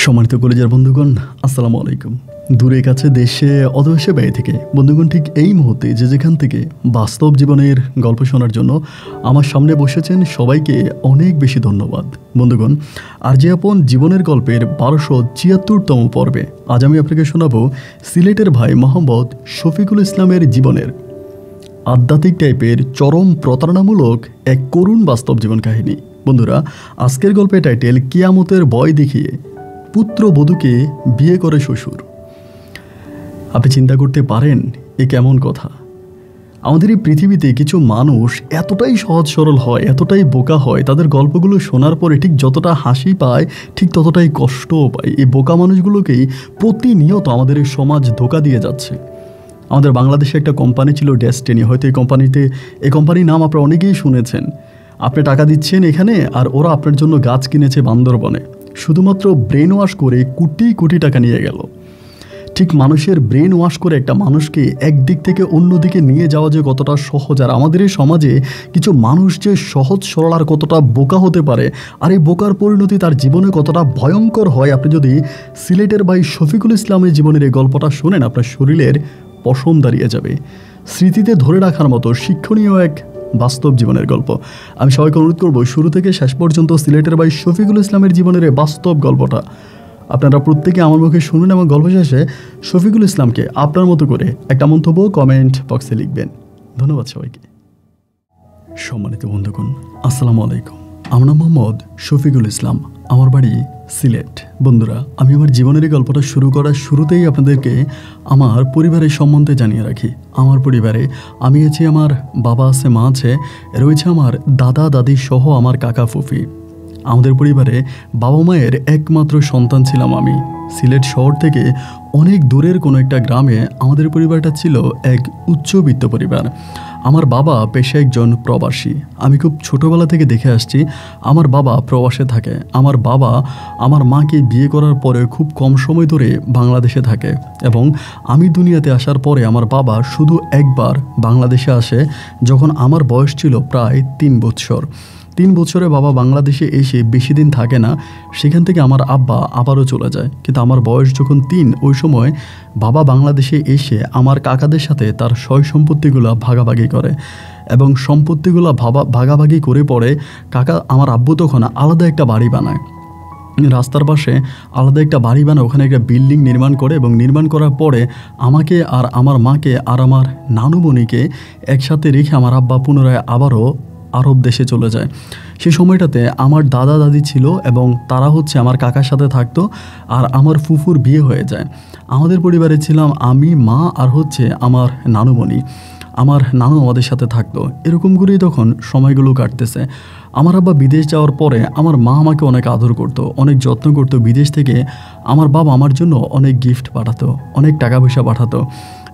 সম্মানিত কলেজের বন্ধুগণ, আসসালামু আলাইকুম। দূরে কাছে দেশে অদূরে বাইরে থেকে বন্ধুগণ ঠিক এই মুহূর্তে যে যেখান থেকে বাস্তব জীবনের গল্প শোনার জন্য আমার সামনে বসেছেন সবাইকে অনেক বেশি ধন্যবাদ। বন্ধুগণ, আর যে আপন জীবনের গল্পের 1276তম পর্বে আজ আমি আপনাকে শোনাবো সিলেটের ভাই মোহাম্মদ শফিকুল ইসলামের জীবনের আধ্যাত্মিক টাইপের চরম প্রতারণামূলক এক করুণ বাস্তব জীবন কাহিনী। বন্ধুরা, আজকের গল্পের টাইটেল কিয়ামতের ভয় দেখিয়ে পুত্রবধূকে বিয়ে করে শ্বশুর। আপনি চিন্তা করতে পারেন এ কেমন কথা? আমাদের এই পৃথিবীতে কিছু মানুষ এতটাই সহজ সরল হয়, এতটাই বোকা হয়, তাদের গল্পগুলো শোনার পরে ঠিক যতটা হাসি পায় ঠিক ততটাই কষ্টও পায়। এই বোকা মানুষগুলোকেই প্রতিনিয়ত আমাদের এই সমাজ ধোঁকা দিয়ে যাচ্ছে। আমাদের বাংলাদেশে একটা কোম্পানি ছিল ডেস্টিনি, হয়তো এই কোম্পানির নাম আপনারা অনেকেই শুনেছেন। আপনি টাকা দিচ্ছেন এখানে আর ওরা আপনার জন্য গাছ কিনেছে বান্দরবনে, শুধুমাত্র ব্রেন ওয়াশ করে কোটি কোটি টাকা নিয়ে গেল। ঠিক মানুষের ব্রেন ওয়াশ করে একটা মানুষকে একদিক থেকে অন্যদিকে নিয়ে যাওয়া যে কতটা সহজ, আর আমাদের এই সমাজে কিছু মানুষ যে সহজ সরল আর কতটা বোকা হতে পারে, আর এই বোকার পরিণতি তার জীবনে কতটা ভয়ঙ্কর হয়। আপনি যদি সিলেটের ভাই শফিকুল ইসলামের জীবনের এই গল্পটা শোনেন, আপনার শরীরের পশম দাঁড়িয়ে যাবে। স্মৃতিতে ধরে রাখার মতো শিক্ষণীয় এক বাস্তব জীবনের গল্প। আমি সবাইকে অনুরোধ করবো শুরু থেকে শেষ পর্যন্ত সিলেটের ভাই শফিকুল ইসলামের জীবনের এই বাস্তব গল্পটা আপনারা প্রত্যেকে আমার মুখে শুনুন এবং গল্প শেষে শফিকুল ইসলামকে আপনার মতো করে একটা মন্তব্য কমেন্ট বক্সে লিখবেন। ধন্যবাদ সবাইকে। সম্মানিত বন্ধুগণ, আসসালামু আলাইকুম। আমার নাম মোহাম্মদ শফিকুল ইসলাম, আমার বাড়ি সিলেট। বন্ধুরা, আমি আমার জীবনের এই গল্পটা শুরু করার শুরুতেই আপনাদেরকে আমার পরিবারের সম্বন্ধে জানিয়ে রাখি। আমার পরিবারে আমি আছি, আমার বাবা আছে, মা আছে, রয়েছে আমার দাদা দাদি সহ আমার কাকা ফুফি। আমাদের পরিবারে বাবা মায়ের একমাত্র সন্তান ছিলাম আমি। সিলেট শহর থেকে অনেক দূরের কোনো একটা গ্রামে আমাদের পরিবারটা ছিল এক উচ্চবিত্ত পরিবার। আমার বাবা পেশায় একজন প্রবাসী। আমি খুব ছোটোবেলা থেকে দেখে আসছি আমার বাবা প্রবাসে থাকে। আমার বাবা আমার মাকে বিয়ে করার পরে খুব কম সময় ধরে বাংলাদেশে থাকে, এবং আমি দুনিয়াতে আসার পরে আমার বাবা শুধু একবার বাংলাদেশে আসে যখন আমার বয়স ছিল প্রায় 3 বছর। 3 বছরে বাবা বাংলাদেশে এসে বেশি দিন থাকে না, সেখান থেকে আমার আব্বা আবারও চলে যায়। কিন্তু আমার বয়স যখন 3, ওই সময় বাবা বাংলাদেশে এসে আমার কাকাদের সাথে তার সয় সম্পত্তিগুলো ভাগাভাগি করে, এবং সম্পত্তিগুলো ভাগাভাগি করে পরে আমার আব্বু তখন আলাদা একটা বাড়ি বানায়, রাস্তার পাশে আলাদা একটা বাড়ি বানায়, ওখানে একটা বিল্ডিং নির্মাণ করে, এবং নির্মাণ করার পরে আমাকে আর আমার মাকে আর আমার নানুমণিকে একসাথে রেখে আমার আব্বা পুনরায় আবারও আরব দেশে চলে যায়। সেই সময়টাতে আমার দাদা দাদি ছিল এবং তারা আমার কাকার সাথে থাকতো, আর আমার ফুফুর বিয়ে হয়ে যায়। আমাদের পরিবারে ছিলাম আমি, মা আর আমার নানুমণি। আমার নানু আমাদের সাথে থাকতো। এরকম করেই তখন সময়গুলো কাটতেছে। আমার আব্বা বিদেশ যাওয়ার পরে আমার মা আমাকে অনেক আদর করতো, অনেক যত্ন করতো। বিদেশ থেকে আমার বাবা আমার জন্য অনেক গিফট পাঠাতো, অনেক টাকা পয়সা পাঠাতো।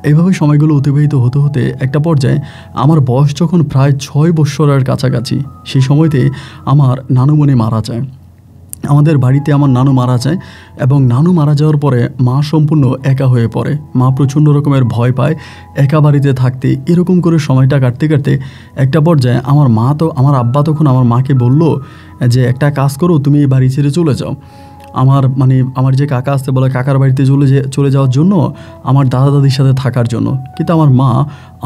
এইভাবে সময়গুলো অতিবাহিত হতে হতে একটা পর্যায়ে আমার বয়স যখন প্রায় 6 বৎসরের কাছাকাছি, সেই সময়তে আমার নানুমণি মারা যায়। আমাদের বাড়িতে আমার নানু মারা যায়, এবং নানু মারা যাওয়ার পরে মা সম্পূর্ণ একা হয়ে পড়ে। মা প্রচণ্ড রকমের ভয় পায় একা বাড়িতে থাকতে। এরকম করে সময়টা কাটতে কাটতে একটা পর্যায়ে আমার আব্বা তখন আমার মাকে বলল যে একটা কাজ করো, তুমি এই বাড়ি ছেড়ে চলে যাও। আমার যে কাকা আসতে বলে কাকার বাড়িতে চলে যাওয়ার জন্য, আমার দাদা দাদির সাথে থাকার জন্য। কিন্তু আমার মা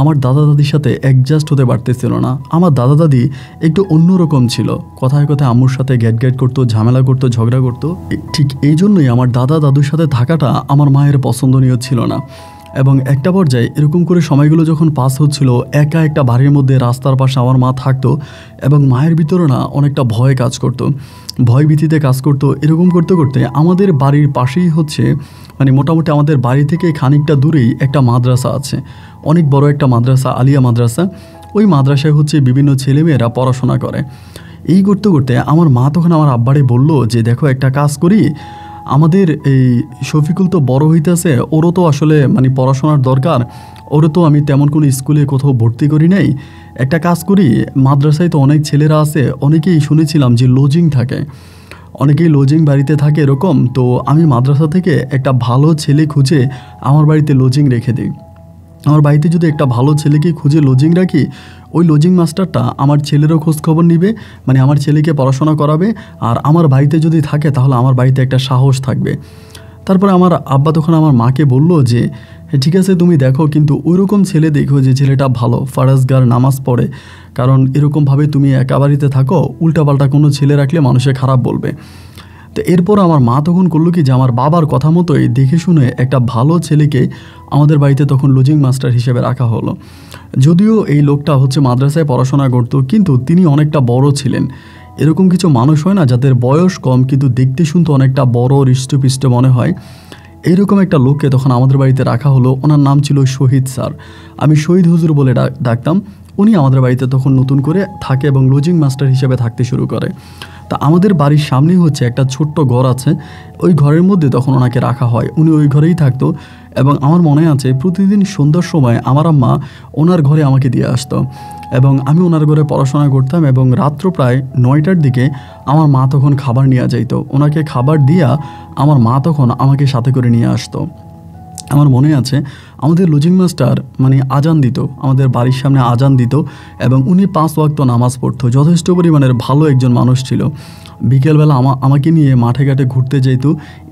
আমার দাদা দাদির সাথে অ্যাডজাস্ট হতে পারতেছিল না। আমার দাদা দাদি একটু অন্যরকম ছিল, কথায় কথায় আম্মুর সাথে গ্যাট করতো, ঝামেলা করতো, ঝগড়া করতো। ঠিক এই জন্যই আমার দাদা দাদুর সাথে থাকাটা আমার মায়ের পছন্দনীয় ছিল না। এবং একটা পর্যায়ে এরকম করে সময়গুলো যখন পাস হচ্ছিল, একা একটা বাড়ির মধ্যে রাস্তার পাশে আমার মা থাকতো, এবং মায়ের ভিতরে না অনেকটা ভয় কাজ করতো, ভয় ভীতিতে কাজ করতো। এরকম করতে করতে আমাদের বাড়ির পাশেই মোটামুটি আমাদের বাড়ি থেকে খানিকটা দূরেই একটা মাদ্রাসা আছে, অনেক বড় একটা মাদ্রাসা, আলিয়া মাদ্রাসা। ওই মাদ্রাসায় বিভিন্ন ছেলেমেয়েরা পড়াশোনা করে। এই করতে করতে আমার মা তখন আমার আব্বারে বলল যে দেখো একটা কাজ করি, আমাদের এই শফিকুল তো বড় হইতেছে, ওরও তো আসলে পড়াশোনার দরকার, ওরও তো আমি তেমন কোনো স্কুলে কোথাও ভর্তি করি নাই। একটা কাজ করি, মাদ্রাসায় তো অনেক ছেলেরা আছে, অনেকেই শুনেছিলাম যে লজিং থাকে, অনেকেই লজিং বাড়িতে থাকে এরকম, তো আমি মাদ্রাসা থেকে একটা ভালো ছেলে খুঁজে আমার বাড়িতে লজিং রেখে দিই। আমার বাড়িতে যদি একটা ভালো ছেলেকে খুঁজে লজিং রাখি, ওই লজিং মাস্টারটা আমার ছেলেরও খোঁজখবর নিবে, মানে আমার ছেলেকে পড়াশোনা করাবে, আর আমার বাড়িতে যদি থাকে তাহলে আমার বাড়িতে একটা সাহস থাকবে। তারপরে আমার আব্বা তখন আমার মাকে বলল যে ঠিক আছে তুমি দেখো, কিন্তু ওইরকম ছেলে দেখো যে ছেলেটা ভালো, ফারাজগার, নামাজ পড়ে, কারণ এরকমভাবে তুমি একা বাড়িতে থাকো, উল্টাপাল্টা কোনো ছেলে রাখলে মানুষে খারাপ বলবে। তো এরপর আমার মা তখন করলো কি যে আমার বাবার কথা মতোই দেখে শুনে একটা ভালো ছেলেকে আমাদের বাড়িতে তখন লজিং মাস্টার হিসেবে রাখা হলো। যদিও এই লোকটা হচ্ছে মাদ্রাসায় পড়াশোনা করতো, কিন্তু তিনি অনেকটা বড় ছিলেন। এরকম কিছু মানুষ হয় না যাদের বয়স কম কিন্তু দেখতে শুনতে অনেকটা বড়, হৃষ্টপুষ্ট মনে হয়, এইরকম একটা লোককে তখন আমাদের বাড়িতে রাখা হলো। ওনার নাম ছিল শহীদ স্যার, আমি শহীদ হুজুর বলে ডাকতাম। উনি আমাদের বাড়িতে তখন নতুন করে থাকে এবং লজিং মাস্টার হিসেবে থাকতে শুরু করে। তা আমাদের বাড়ির সামনেই হচ্ছে একটা ছোট্ট ঘর আছে, ওই ঘরের মধ্যে তখন ওনাকে রাখা হয়, উনি ওই ঘরেই থাকতো। এবং আমার মনে আছে প্রতিদিন সন্ধ্যার সময় আমার আম্মা ওনার ঘরে আমাকে দিয়ে আসতো এবং আমি ওনার ঘরে পড়াশোনা করতাম। এবং রাত্র প্রায় 9টার দিকে আমার মা তখন খাবার নিয়ে যাইতো, ওনাকে খাবার দিয়া আমার মা তখন আমাকে সাথে করে নিয়ে আসতো। আমার মনে আছে আমাদের লজিং মাস্টার মানে আজান দিত, আমাদের বাড়ির সামনে আজান দিত এবং উনি 5 ওয়াক্ত নামাজ পড়তো, যথেষ্ট পরিমাণের ভালো একজন মানুষ ছিল। বিকেলবেলা আমাকে নিয়ে মাঠে ঘাটে ঘুরতে যেত,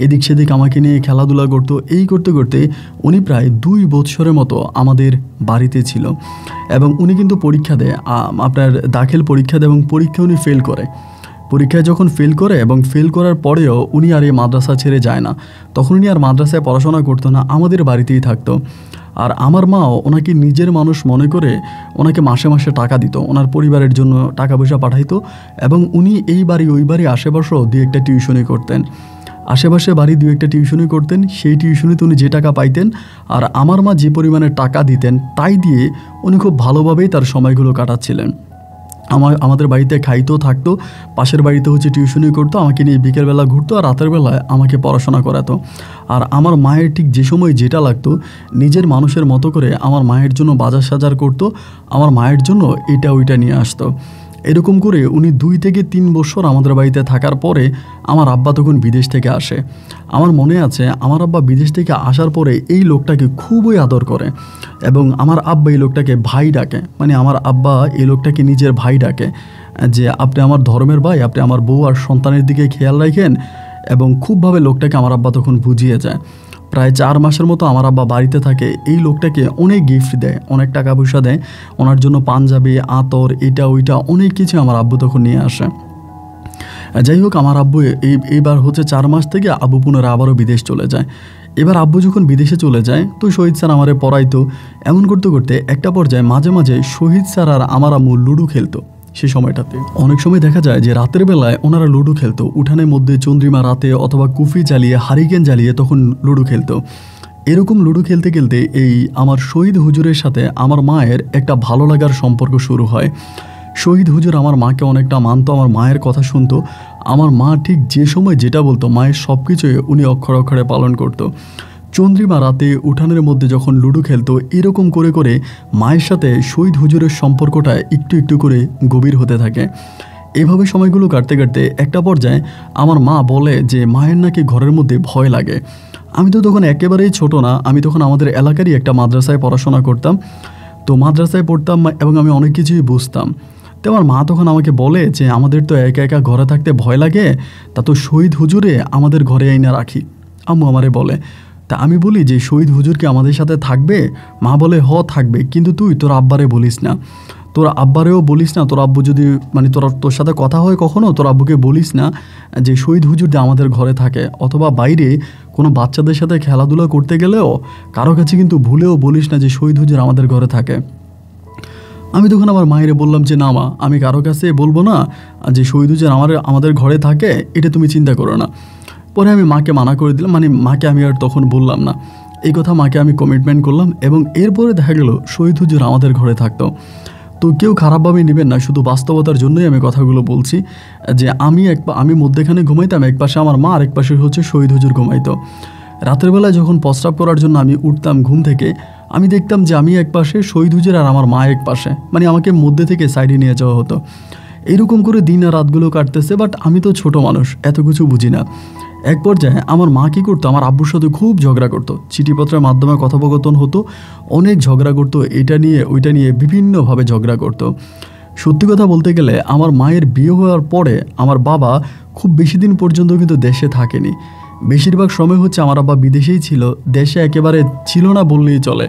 এদিক সেদিক আমাকে নিয়ে খেলাধুলা করতো। এই করতে করতে উনি প্রায় 2 বছরের মতো আমাদের বাড়িতে ছিল। এবং উনি কিন্তু পরীক্ষা দেয়, আপনার দাখিল পরীক্ষা দেয় এবং পরীক্ষা উনি ফেল করে। পরীক্ষায় যখন ফেল করে এবং ফেল করার পরেও উনি আর এই মাদ্রাসা ছেড়ে যায় না, তখন উনি আর মাদ্রাসায় পড়াশোনা করতো না, আমাদের বাড়িতেই থাকতো। আর আমার মাও ওনাকে নিজের মানুষ মনে করে ওনাকে মাসে মাসে টাকা দিত, ওনার পরিবারের জন্য টাকা পয়সা পাঠাইতো। এবং উনি এই বাড়ি ওই বাড়ি আশেপাশেও 2-1টা টিউশনি করতেন, আশেপাশে বাড়ি 2-1টা টিউশনি করতেন, সেই টিউশনিতে উনি যে টাকা পাইতেন আর আমার মা যে পরিমাণে টাকা দিতেন তাই দিয়ে উনি খুব ভালোভাবেই তার সময়গুলো কাটাচ্ছিলেন। আমাদের বাড়িতে খাইতো থাকতো, পাশের বাড়িতে হচ্ছে টিউশনি করতো, আমাকে নিয়ে বিকেলবেলা ঘুরতো আর রাতের বেলায় আমাকে পড়াশোনা করাতো। আর আমার মায়ের ঠিক যে সময় যেটা লাগতো নিজের মানুষের মতো করে আমার মায়ের জন্য বাজার সাজার করতো, আমার মায়ের জন্য এটা ওইটা নিয়ে আসতো। এরকম করে উনি 2 থেকে 3 বছর আমাদের বাড়িতে থাকার পরে আমার আব্বা তখন বিদেশ থেকে আসে। আমার মনে আছে আমার আব্বা বিদেশ থেকে আসার পরে এই লোকটাকে খুবই আদর করে এবং আমার আব্বা এই লোকটাকে ভাই ডাকে, মানে আমার আব্বা এই লোকটাকে নিজের ভাই ডাকে, যে আপনি আমার ধর্মের ভাই, আপনি আমার বউ আর সন্তানের দিকে খেয়াল রাখেন। এবং খুবভাবে লোকটাকে আমার আব্বা তখন বুঝিয়ে যায়। প্রায় 4 মাসের মতো আমার আব্বা বাড়িতে থাকে, এই লোকটাকে অনেক গিফট দেয়, অনেক টাকা পয়সা দেয়, ওনার জন্য পাঞ্জাবি, আতর, এটা ওইটা অনেক কিছু আমার আব্বু তখন নিয়ে আসে। যাই হোক, আমার আব্বু এইবার হচ্ছে 4 মাস থেকে আব্বু পুনরায় আবারও বিদেশ চলে যায়। এবার আব্বু যখন বিদেশে চলে যায় তো শহীদ স্যার আমারে পড়াইতো। এমন করতে করতে একটা পর্যায়ে মাঝে মাঝে শহীদ স্যার আর আমার আম্মু লুডো খেলতো। সেই সময়টাতে অনেক সময় দেখা যায় যে রাতের বেলায় ওনারা লুডো খেলতো, উঠানের মধ্যে চন্দ্রিমা রাতে অথবা কুফি জ্বালিয়ে, হারিকেন জ্বালিয়ে তখন লুডো খেলতো। এরকম লুডো খেলতে খেলতে এই আমার শহীদ হুজুরের সাথে আমার মায়ের একটা ভালো লাগার সম্পর্ক শুরু হয়। শহীদ হুজুর আমার মাকে অনেকটা মানতো, আমার মায়ের কথা শুনতো। আমার মা ঠিক যে সময় যেটা বলতো মায়ের সব কিছুই উনি অক্ষরে অক্ষরে পালন করতো। চন্দ্রিমা রাতে উঠানের মধ্যে যখন লুডো খেলতো, এরকম করে করে মায়ের সাথে শহীদ হুজুরের সম্পর্কটা একটু একটু করে গভীর হতে থাকে। এভাবে সময়গুলো কাটতে কাটতে একটা পর্যায়ে আমার মা বলে যে মায়ের নাকি ঘরের মধ্যে ভয় লাগে। আমি তো তখন একেবারেই ছোট না, আমি তখন আমাদের এলাকারই একটা মাদ্রাসায় পড়াশোনা করতাম। তো মাদ্রাসায় পড়তাম এবং আমি অনেক কিছুই বুঝতাম। তো আমার মা তখন আমাকে বলে যে আমাদের তো একা একা ঘরে থাকতে ভয় লাগে, তা তো শহীদ হুজুরে আমাদের ঘরে আইনা রাখি। আম্মু আমারে বলে, তা আমি বলি যে শহীদ হুজুর কি আমাদের সাথে থাকবে? মা বলে থাকবে, কিন্তু তুই তোর আব্বারে বলিস না, তোর আব্বারেও বলিস না, তোর আব্বু যদি মানে তোর সাথে কথা হয় কখনো তোর আব্বুকে বলিস না যে শহীদ হুজুর যে আমাদের ঘরে থাকে, অথবা বাইরে কোনো বাচ্চাদের সাথে খেলাধুলা করতে গেলেও কারো কাছে কিন্তু ভুলেও বলিস না যে শহীদ হুজুর আমাদের ঘরে থাকে। আমি তখন আমার মায়ের বললাম যে না মা, আমি কারো কাছে বলবো না যে শহীদ হুজুর আমাদের ঘরে থাকে, এটা তুমি চিন্তা করো না। পরে আমি মাকে মানা করে দিলাম, মানে মাকে আমি আর তখন বললাম না এই কথা, মাকে আমি কমিটমেন্ট করলাম। এবং এরপরে দেখা গেল শহীদ হুজুর আমাদের ঘরে থাকতো। তো কেউ খারাপভাবে নেবেন না, শুধু বাস্তবতার জন্যই আমি কথাগুলো বলছি যে আমি মধ্যেখানে ঘুমাইতাম, এক পাশে আমার মা আর এক পাশে হচ্ছে শহীদ হুজুর ঘুমাইতো। রাতের বেলায় যখন প্রস্রাব করার জন্য আমি উঠতাম ঘুম থেকে, আমি দেখতাম যে আমি এক পাশে, শহীদ হুজুর আর আমার মা এক পাশে, মানে আমাকে মধ্যে থেকে সাইডে নিয়ে যাওয়া হতো। এইরকম করে দিন আর রাতগুলো কাটতেছে। বাট আমি তো ছোট মানুষ, এত কিছু বুঝি না। এক পর্যায়ে আমার মা কী করতো, আমার আব্বুর সাথে খুব ঝগড়া করতো, চিঠিপত্রের মাধ্যমে কথোপকথন হতো, অনেক ঝগড়া করতো, এটা নিয়ে ওইটা নিয়ে বিভিন্নভাবে ঝগড়া করতো। সত্যি কথা বলতে গেলে আমার মায়ের বিয়ে হওয়ার পরে আমার বাবা খুব বেশি দিন পর্যন্ত কিন্তু দেশে থাকেনি। বেশিরভাগ সময় হচ্ছে আমার আব্বা বিদেশেই ছিল, দেশে একেবারে ছিল না বললেই চলে।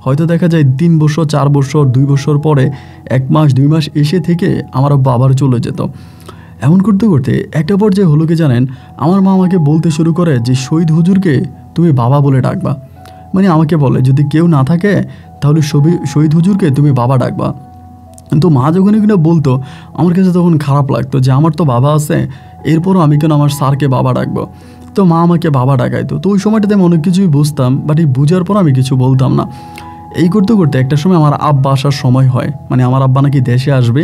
হয়তো দেখা যায় 3 বছর 4 বছর 2 বছর পরে 1 মাস 2 মাস এসে থেকে আমার আব্বা আবার চলে যেত। এমন করতে করতে একটা পর্যায়ে হলো কি জানেন, আমার মা আমাকে বলতে শুরু করে যে শহীদ হুজুরকে তুমি বাবা বলে ডাকবা। মানে আমাকে বলে যদি কেউ না থাকে তাহলে শহীদ হুজুরকে তুমি বাবা ডাকবা। কিন্তু মা যখন এগুলো বলতো আমার কাছে তখন খারাপ লাগতো যে আমার তো বাবা আছে, এরপরও আমি কেন আমার স্যারকে বাবা ডাকবো। তো মা আমাকে বাবা ডাকাইতো। তো ওই সময়টাতে আমি অনেক কিছুই বুঝতাম, বাট এই বুঝার পর আমি কিছু বলতাম না। এই করতে করতে একটা সময় আমার আব্বা আসার সময় হয়, মানে আমার আব্বা নাকি দেশে আসবে।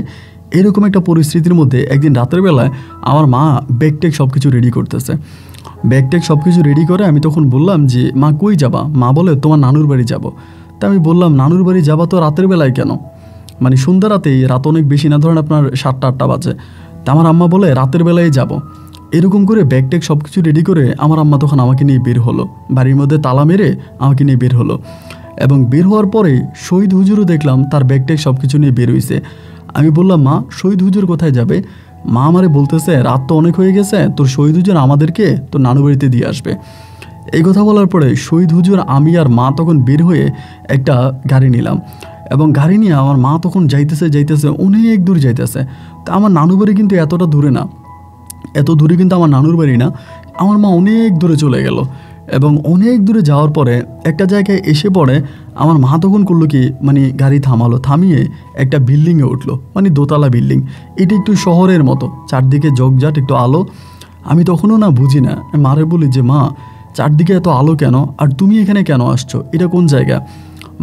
এরকম একটা পরিস্থিতির মধ্যে একদিন রাতের বেলায় আমার মা ব্যাগটেক সব কিছু রেডি করতেছে। ব্যাগটেক সব কিছু রেডি করে আমি তখন বললাম যে মা কই যাবা? মা বলে তোমার নানুর বাড়ি যাব। তা আমি বললাম নানুর বাড়ি যাবা তো রাতের বেলায় কেন? মানে সন্ধ্যা রাতেই, রাত অনেক বেশি না, ধরেন আপনার 7টা-8টা বাজে। তা আমার আম্মা বলে রাতের বেলায় যাব। এরকম করে ব্যাগটেক সব কিছু রেডি করে আমার আম্মা তখন আমাকে নিয়ে বের হলো, বাড়ির মধ্যে তালা মেরে আমাকে নিয়ে বের হলো। এবং বের হওয়ার পরে শহীদ হুজুরও দেখলাম তার ব্যাগটেক সব কিছু নিয়ে বের হয়েছে। আমি বললাম মা শহীদ হুজুর কোথায় যাবে? মা আমারে বলতেছে রাত তো অনেক হয়ে গেছে, তোর শহীদ হুজুর আমাদেরকে তোর নানু বাড়িতে দিয়ে আসবে। এই কথা বলার পরে শহীদ হুজুর, আমি আর মা তখন বের হয়ে একটা গাড়ি নিলাম এবং গাড়ি নিয়ে আমার মা তখন যাইতেছে অনেক দূর যাইতেছে। তা আমার নানু বাড়ি কিন্তু এতটা দূরে না, এত দূরে কিন্তু আমার নানুর বাড়ি না। আমার মা অনেক দূরে চলে গেল এবং অনেক দূরে যাওয়ার পরে একটা জায়গায় এসে পড়ে আমার মা তখন করলো কি, মানে গাড়ি থামিয়ে একটা বিল্ডিংয়ে উঠলো, মানে দোতলা বিল্ডিং। এটা একটু শহরের মতো, চারদিকে জগজাট, একটু আলো। আমি তখনও না বুঝি না, মারে বলি যে মা চারদিকে এত আলো কেন, আর তুমি এখানে কেন আসছো, এটা কোন জায়গা?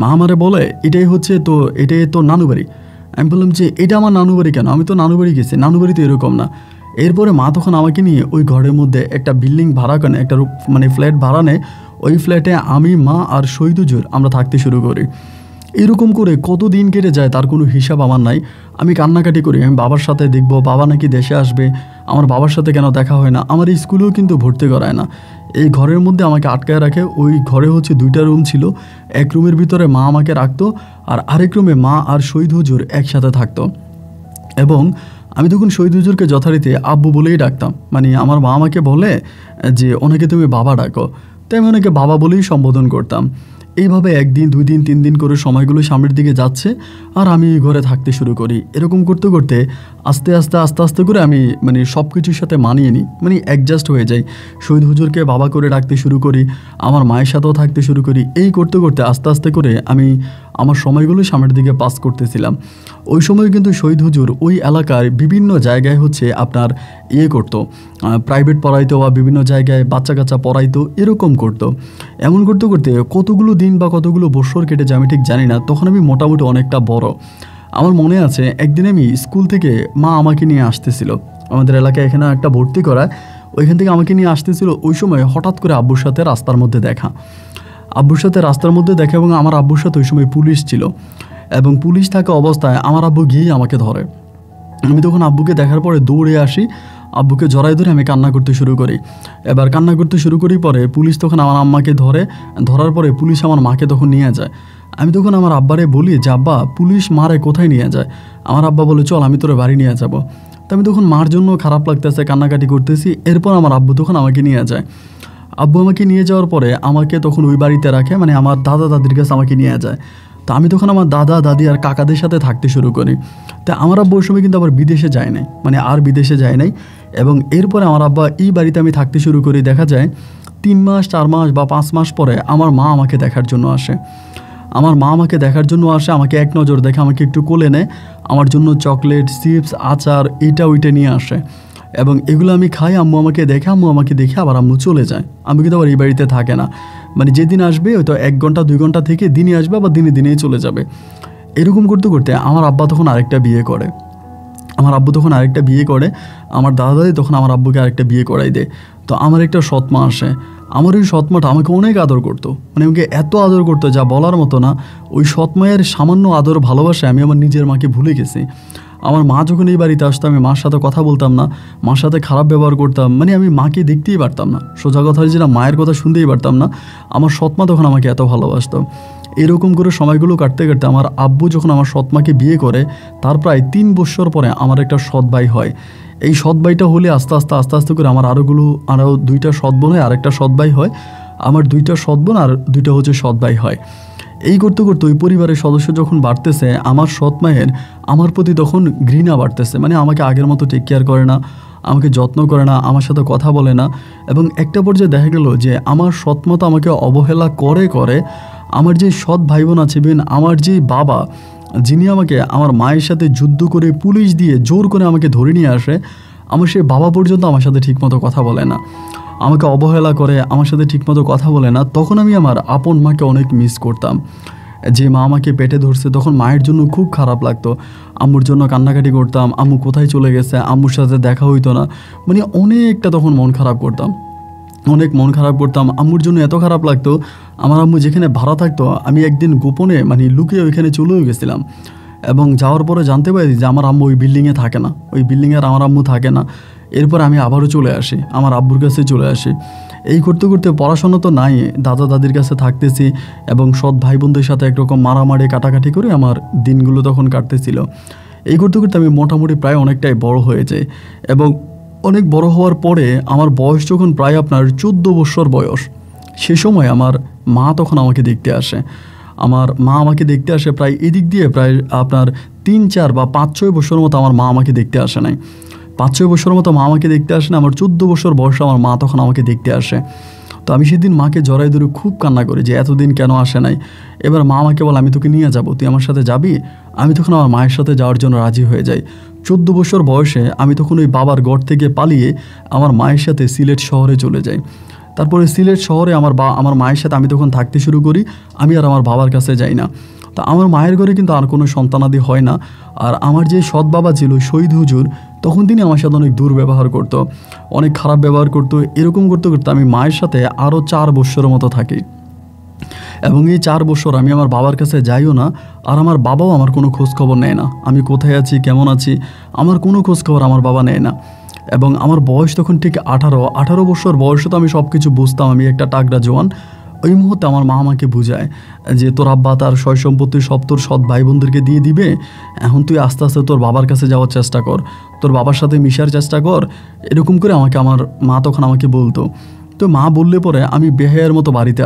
মা আমারে বলে এটাই তো নানু বাড়ি। আমি বললাম যে এটা আমার নানু বাড়ি কেন? আমি তো নানু বাড়ি গেছি, নানু বাড়ি তো এরকম না। এরপরে মা তখন আমাকে নিয়ে ওই ঘরের মধ্যে একটা বিল্ডিং ভাড়া কেনে, একটা মানে ফ্ল্যাট ভাড়া নেয়। ওই ফ্ল্যাটে আমি, মা আর শহীদ হুজুর আমরা থাকতে শুরু করি। এরকম করে কত দিন কেটে যায় তার কোনো হিসাব আমার নাই। আমি কান্নাকাটি করি, আমি বাবার সাথে দেখবো বাবা নাকি দেশে আসবে, আমার বাবার সাথে কেন দেখা হয় না। আমার স্কুলেও কিন্তু ভর্তি করায় না, এই ঘরের মধ্যে আমাকে আটকায় রাখে। ওই ঘরে হচ্ছে 2টা রুম ছিল, এক রুমের ভিতরে মা আমাকে রাখতো আর আরেক রুমে মা আর শহীদ হুজুর একসাথে থাকতো। এবং আমি তখন শহীদ হুজুরকে যথারীতি আব্বু বলেই ডাকতাম। মানে আমার মা আমাকে বলে যে ওনাকে তুমি বাবা ডাকো, তাই আমি ওনাকে বাবা বলেই সম্বোধন করতাম। এইভাবে 1 দিন 2 দিন 3 দিন করে সময়গুলো সামনের দিকে যাচ্ছে আর আমি ঘরে থাকতে শুরু করি। এরকম করতে করতে আস্তে আস্তে করে আমি মানে সব কিছুর সাথে মানিয়ে নিই, মানে অ্যাডজাস্ট হয়ে যাই। শহীদ হুজুরকে বাবা করে ডাকতে শুরু করি, আমার মায়ের সাথেও থাকতে শুরু করি। এই করতে করতে আস্তে করে আমি আমার সময়গুলো সামনের দিকে পাস করতেছিলাম। ওই সময় কিন্তু শহীদ হুজুর ওই এলাকার বিভিন্ন জায়গায় হচ্ছে আপনার করতো, প্রাইভেট পড়াইতো বা বিভিন্ন জায়গায় বাচ্চা কাচ্চা পড়াইতো, এরকম করতো। এমন করতে করতে কতগুলো দিন বা কতগুলো বছর কেটে যায় আমি ঠিক জানি না। তখন আমি মোটামুটি অনেকটা বড়। আমার মনে আছে একদিন আমি স্কুল থেকে মা আমাকে নিয়ে আসতেছিল, আমাদের এলাকায় এখানে একটা ভর্তি করা, ওইখান থেকে আমাকে নিয়ে আসতেছিল। ওই সময় হঠাৎ করে আব্বুর সাথে রাস্তার মধ্যে দেখা এবং আমার আব্বুর সাথে ওই সময় পুলিশ ছিল এবং পুলিশ থাকা অবস্থায় আমার আব্বু গিয়েই আমাকে ধরে। আমি তখন আব্বুকে দেখার পরে দৌড়ে আসি, আব্বুকে জড়াই ধরে আমি কান্না করতে শুরু করি। এবার কান্না করতে শুরু করি পরে পুলিশ তখন আমার আম্মাকে ধরার পরে পুলিশ আমার মাকে তখন নিয়ে যায়। আমি তখন আমার আব্বারে বলি যে আব্বা পুলিশ মারে কোথায় নিয়ে যায়? আমার আব্বা বলে চল আমি তোর বাড়ি নিয়ে যাব। তো আমি তখন মার জন্য খারাপ লাগতেছে, কান্নাকাটি করতেছি। এরপর আমার আব্বু তখন আমাকে নিয়ে যায়। আব্বু আমাকে নিয়ে যাওয়ার পরে আমাকে তখন ওই বাড়িতে রাখে, মানে আমার দাদা দাদির কাছে আমাকে নিয়ে যায়। তো আমি তখন আমার দাদা দাদি আর কাকাদের সাথে থাকতে শুরু করি। তা আমার আব্বু ওই সময় কিন্তু আবার বিদেশে যায় নাই, মানে আর বিদেশে যায় নাই। এবং এরপরে আমার আব্বা এই বাড়িতে আমি থাকতে শুরু করি। দেখা যায় 3 মাস 4 মাস বা 5 মাস পরে আমার মা আমাকে দেখার জন্য আসে। আমাকে এক নজর দেখে, আমাকে একটু কোলে নেয়, আমার জন্য চকলেট, চিপস, আচার এইটা ওইটা নিয়ে আসে এবং এগুলো আমি খাই। আম্মু আমাকে দেখে আবার আম্মু চলে যায়। আমি কিন্তু আবার এই বাড়িতে থাকে না, মানে যেদিন আসবে হয়তো 1 ঘন্টা 2 ঘন্টা থেকে দিনে আসবে, আবার দিনেই চলে যাবে। এরকম করতে করতে আমার আব্বা তখন আরেকটা বিয়ে করে। আমার দাদা দাদি তখন আমার আব্বুকে আরেকটা বিয়ে করাই দেয়। তো আমার একটা সৎমা আসে। আমার ওই সৎমাটা আমাকে অনেক আদর করতো, মানে আমাকে এত আদর করতো যা বলার মতো না। ওই সৎমায়ের সামান্য আদর ভালোবাসে আমি আমার নিজের মাকে ভুলে গেছি। আমার মা যখন এই বাড়িতে আসতো আমি মার সাথে কথা বলতাম না, মার সাথে খারাপ ব্যবহার করতাম, মানে আমি মাকে দেখতেই পারতাম না, সোজা কথা হচ্ছে না, মায়ের কথা শুনতেই পারতাম না। আমার সৎমা তখন আমাকে এত ভালোবাসতো। এরকম করে সময়গুলো কাটতে কাটতে আমার আব্বু যখন আমার সৎমাকে বিয়ে করে, তার প্রায় 3 বছর পরে আমার একটা সৎ ভাই হয়। এই সৎ ভাইটা হলে আস্তে আস্তে আস্তে করে আমার আরও 2টা সৎ বোন হয়, আরেকটা সৎ ভাই হয়। আমার 2টা সৎ বোন আর 2টা হচ্ছে সৎ ভাই হয়। এই করতে করতে ওই পরিবারের সদস্য যখন বাড়তেছে, আমার সৎ মায়ের আমার প্রতি তখন ঘৃণা বাড়তেছে। মানে আমাকে আগের মতো টেক কেয়ার করে না, আমাকে যত্ন করে না, আমার সাথে কথা বলে না। এবং একটা পর্যায়ে দেখা গেল যে আমার সৎ মা তো আমাকে অবহেলা করে করে আমার যে সৎ ভাই বোন আছে, আমার যে বাবা, যিনি আমাকে আমার মায়ের সাথে যুদ্ধ করে পুলিশ দিয়ে জোর করে আমাকে ধরে নিয়ে আসে, আমার সেই বাবা পর্যন্ত আমার সাথে ঠিকমতো কথা বলে না, আমাকে অবহেলা করে, আমার সাথে ঠিকমতো কথা বলে না। তখন আমি আমার আপন মাকে অনেক মিস করতাম। যে মা আমাকে পেটে ধরছে, তখন মায়ের জন্য খুব খারাপ লাগতো, আম্মুর জন্য কান্নাকাটি করতাম, আম্মু কোথায় চলে গেছে, আম্মুর সাথে দেখা হইতো না, মানে অনেকটা তখন মন খারাপ করতাম, অনেক মন খারাপ করতাম। আম্মুর জন্য এত খারাপ লাগতো, আমার আম্মু যেখানে ভাড়া থাকতো আমি একদিন গোপনে মানে লুকিয়ে ওইখানে চলেও গেছিলাম। এবং যাওয়ার পরে জানতে পারি যে আমার আম্মু ওই বিল্ডিংয়ে থাকে না, ওই বিল্ডিংয়ে আর আমার আম্মু থাকে না। এরপর আমি আবারও চলে আসি, আমার আব্বুর কাছে চলে আসি। এই করতে করতে পড়াশোনা তো নাই, দাদা দাদির কাছে থাকতেছি এবং সৎ ভাই বোনদের সাথে একরকম মারামারি কাটাকাটি করে আমার দিনগুলো তখন কাটতেছিল। এই করতে করতে আমি মোটামুটি প্রায় অনেকটাই বড় হয়ে যাই। এবং অনেক বড় হওয়ার পরে আমার বয়স যখন প্রায় আপনার 14 বছর বয়স, সে সময় আমার মা তখন আমাকে দেখতে আসে। আমার মা আমাকে দেখতে আসে প্রায় এদিক দিয়ে প্রায় আপনার 3, 4 বা 5, 6 বছর মতো আমার মা আমাকে দেখতে আসে নাই। 5, 6 বছর মতো মা আমাকে দেখতে আসে না, আমার 14 বছর বয়সে আমার মা তখন আমাকে দেখতে আসে। তো আমি সেদিন মাকে জড়াই ধরে খুব কান্না করি যে এতদিন কেন আসে নাই। এবার মা আমাকে বলে আমি তোকে নিয়ে যাব, তুই আমার সাথে যাবি? আমি তখন আমার মায়ের সাথে যাওয়ার জন্য রাজি হয়ে যাই। 14 বছর বয়সে আমি তখন ওই বাবার ঘর থেকে পালিয়ে আমার মায়ের সাথে সিলেট শহরে চলে যাই। তারপরে সিলেট শহরে আমার মায়ের সাথে আমি তখন থাকতে শুরু করি, আমি আর আমার বাবার কাছে যাই না। তো আমার মায়ের ঘরে কিন্তু আর কোনো সন্তানাদি হয় না। আর আমার যে সৎ বাবা ছিল শহীদ হুজুর, তখন তিনি আমার সাথে অনেক দুর্ব্যবহার করতো, অনেক খারাপ ব্যবহার করতো। এরকম করতে করতে আমি মায়ের সাথে আরও 4 বছরের মতো থাকি। এবং এই 4 বছর আমি আমার বাবার কাছে যাইও না, আর আমার বাবাও আমার কোনো খোঁজখবর নেয় না, আমি কোথায় আছি, কেমন আছি, আমার কোনো খোঁজখবর আমার বাবা নেয় না। এবং আমার বয়স তখন ঠিক 18 বছর বয়সে তো আমি সব কিছু বুঝতাম, আমি একটা টাকরা জোয়ান। ওই মুহূর্তে আমার মা আমাকে বুঝায় যে তোর আব্বা তার সয় সম্পত্তি সব তোর সৎ ভাই বোনদেরকে দিয়ে দিবে, এখন তুই আস্তে আস্তে তোর বাবার কাছে যাওয়ার চেষ্টা কর, তোর বাবার সাথে মিশার চেষ্টা কর। এরকম করে আমার মা তখন আমাকে বলতো। তো মা বললে পরে আমি বেহায়ার মতো বাড়িতে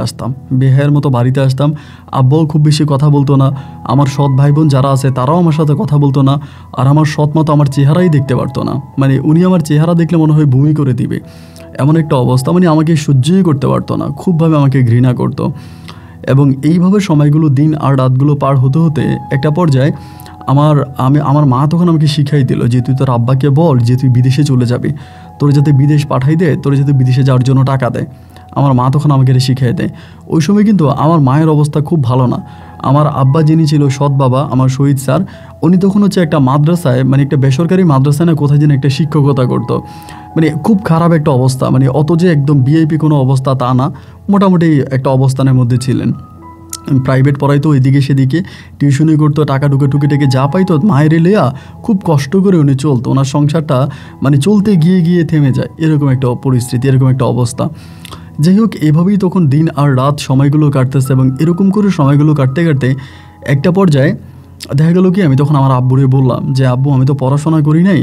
আসতাম। আব্বাও খুব বেশি কথা বলতো না, আমার সৎ ভাই বোন যারা আছে তারাও আমার সাথে কথা বলতো না। আর আমার সৎ মা তো আমার চেহারাই দেখতে পারতো না, মানে উনি আমার চেহারা দেখলে মনে হয় বমি করে দিবে, এমন একটা অবস্থা, মানে আমাকে সহ্যই করতে পারতো না, খুবভাবে আমাকে ঘৃণা করতো। এবং এইভাবে সময়গুলো, দিন আর রাতগুলো পার হতে হতে একটা পর্যায়ে আমার মা তখন আমাকে শিখাই দিল যে তুই তোর আব্বাকে বল যে তুই বিদেশে চলে যাবি, তোর যাতে বিদেশ পাঠাই দেয়, তোর যাতে বিদেশে যাওয়ার জন্য টাকা দেয়। আমার মা তখন আমাকে এটা শিখাই দেয়। ওই সময় কিন্তু আমার মায়ের অবস্থা খুব ভালো না। আমার আব্বা যিনি ছিল সৎ বাবা, আমার শহীদ স্যার, উনি তখন হচ্ছে একটা মাদ্রাসায়, মানে একটা বেসরকারি মাদ্রাসায় না কোথায় যেন একটা শিক্ষকতা করতো। মানে খুব খারাপ একটা অবস্থা, মানে অত যে একদম ভিআইপি কোনো অবস্থা তা না, মোটামুটি একটা অবস্থানের মধ্যে ছিলেন। প্রাইভেট পড়াইতো, এদিকে সেদিকে টিউশনি করতো, টাকা টুকে যা পাইতো মায়ের লেয়া খুব কষ্ট করে উনি চলতো। ওনার সংসারটা মানে চলতে গিয়ে থেমে যায়, এরকম একটা পরিস্থিতি, এরকম একটা অবস্থা। যাই হোক, এভাবেই তখন দিন আর রাত সময়গুলো কাটতেছে। এবং এরকম করে সময়গুলো কাটতে কাটতে একটা পর্যায়ে দেখা গেল কি, আমি তখন আমার আব্বুরে বললাম যে আব্বু আমি তো পড়াশোনা করি নাই,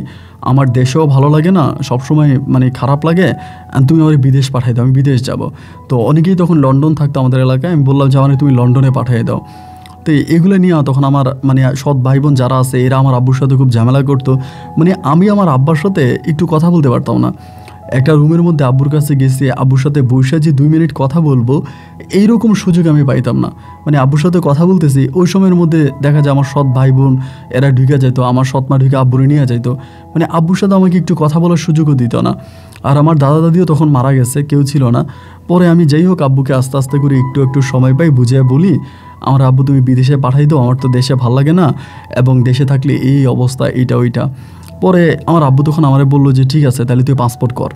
আমার দেশেও ভালো লাগে না, সবসময় মানে খারাপ লাগে, তুমি আমার বিদেশ পাঠাই দাও, আমি বিদেশ যাব। তো অনেকেই তখন লন্ডন থাকতো আমাদের এলাকায়, আমি বললাম যে আমার তুমি লন্ডনে পাঠিয়ে দাও। তো এগুলো নিয়ে তখন আমার মানে সৎ ভাই বোন যারা আছে এরা আমার আব্বুর সাথে খুব ঝামেলা করতো। মানে আমি আমার আব্বার সাথে একটু কথা বলতে পারতাম না। একটা রুমের মধ্যে আব্বুর কাছে গেছি, আব্বুর সাথে বসে যে 2 মিনিট কথা বলবো এইরকম সুযোগ আমি পাইতাম না। মানে আব্বুর সাথে কথা বলতেছি, ওই সময়ের মধ্যে দেখা যায় আমার সৎ ভাই বোন এরা ঢুকে যেত, আমার সৎ মা ঢুকে আব্বুরে নিয়ে যাইতো, মানে আব্বুর সাথে আমাকে একটু কথা বলার সুযোগও দিত না। আর আমার দাদা দাদিও তখন মারা গেছে, কেউ ছিল না। পরে আমি যাই হোক আব্বুকে আস্তে আস্তে করে একটু সময় পাই বুঝিয়ে বলি, আমার আব্বু তুমি বিদেশে পাঠাই দাও, আমার তো দেশে ভাল লাগে না, এবং দেশে থাকলে এই অবস্থা, এইটা ওইটা। পরে আমার আব্বু তখন আমারে বললো যে ঠিক আছে তাহলে তুই পাসপোর্ট কর।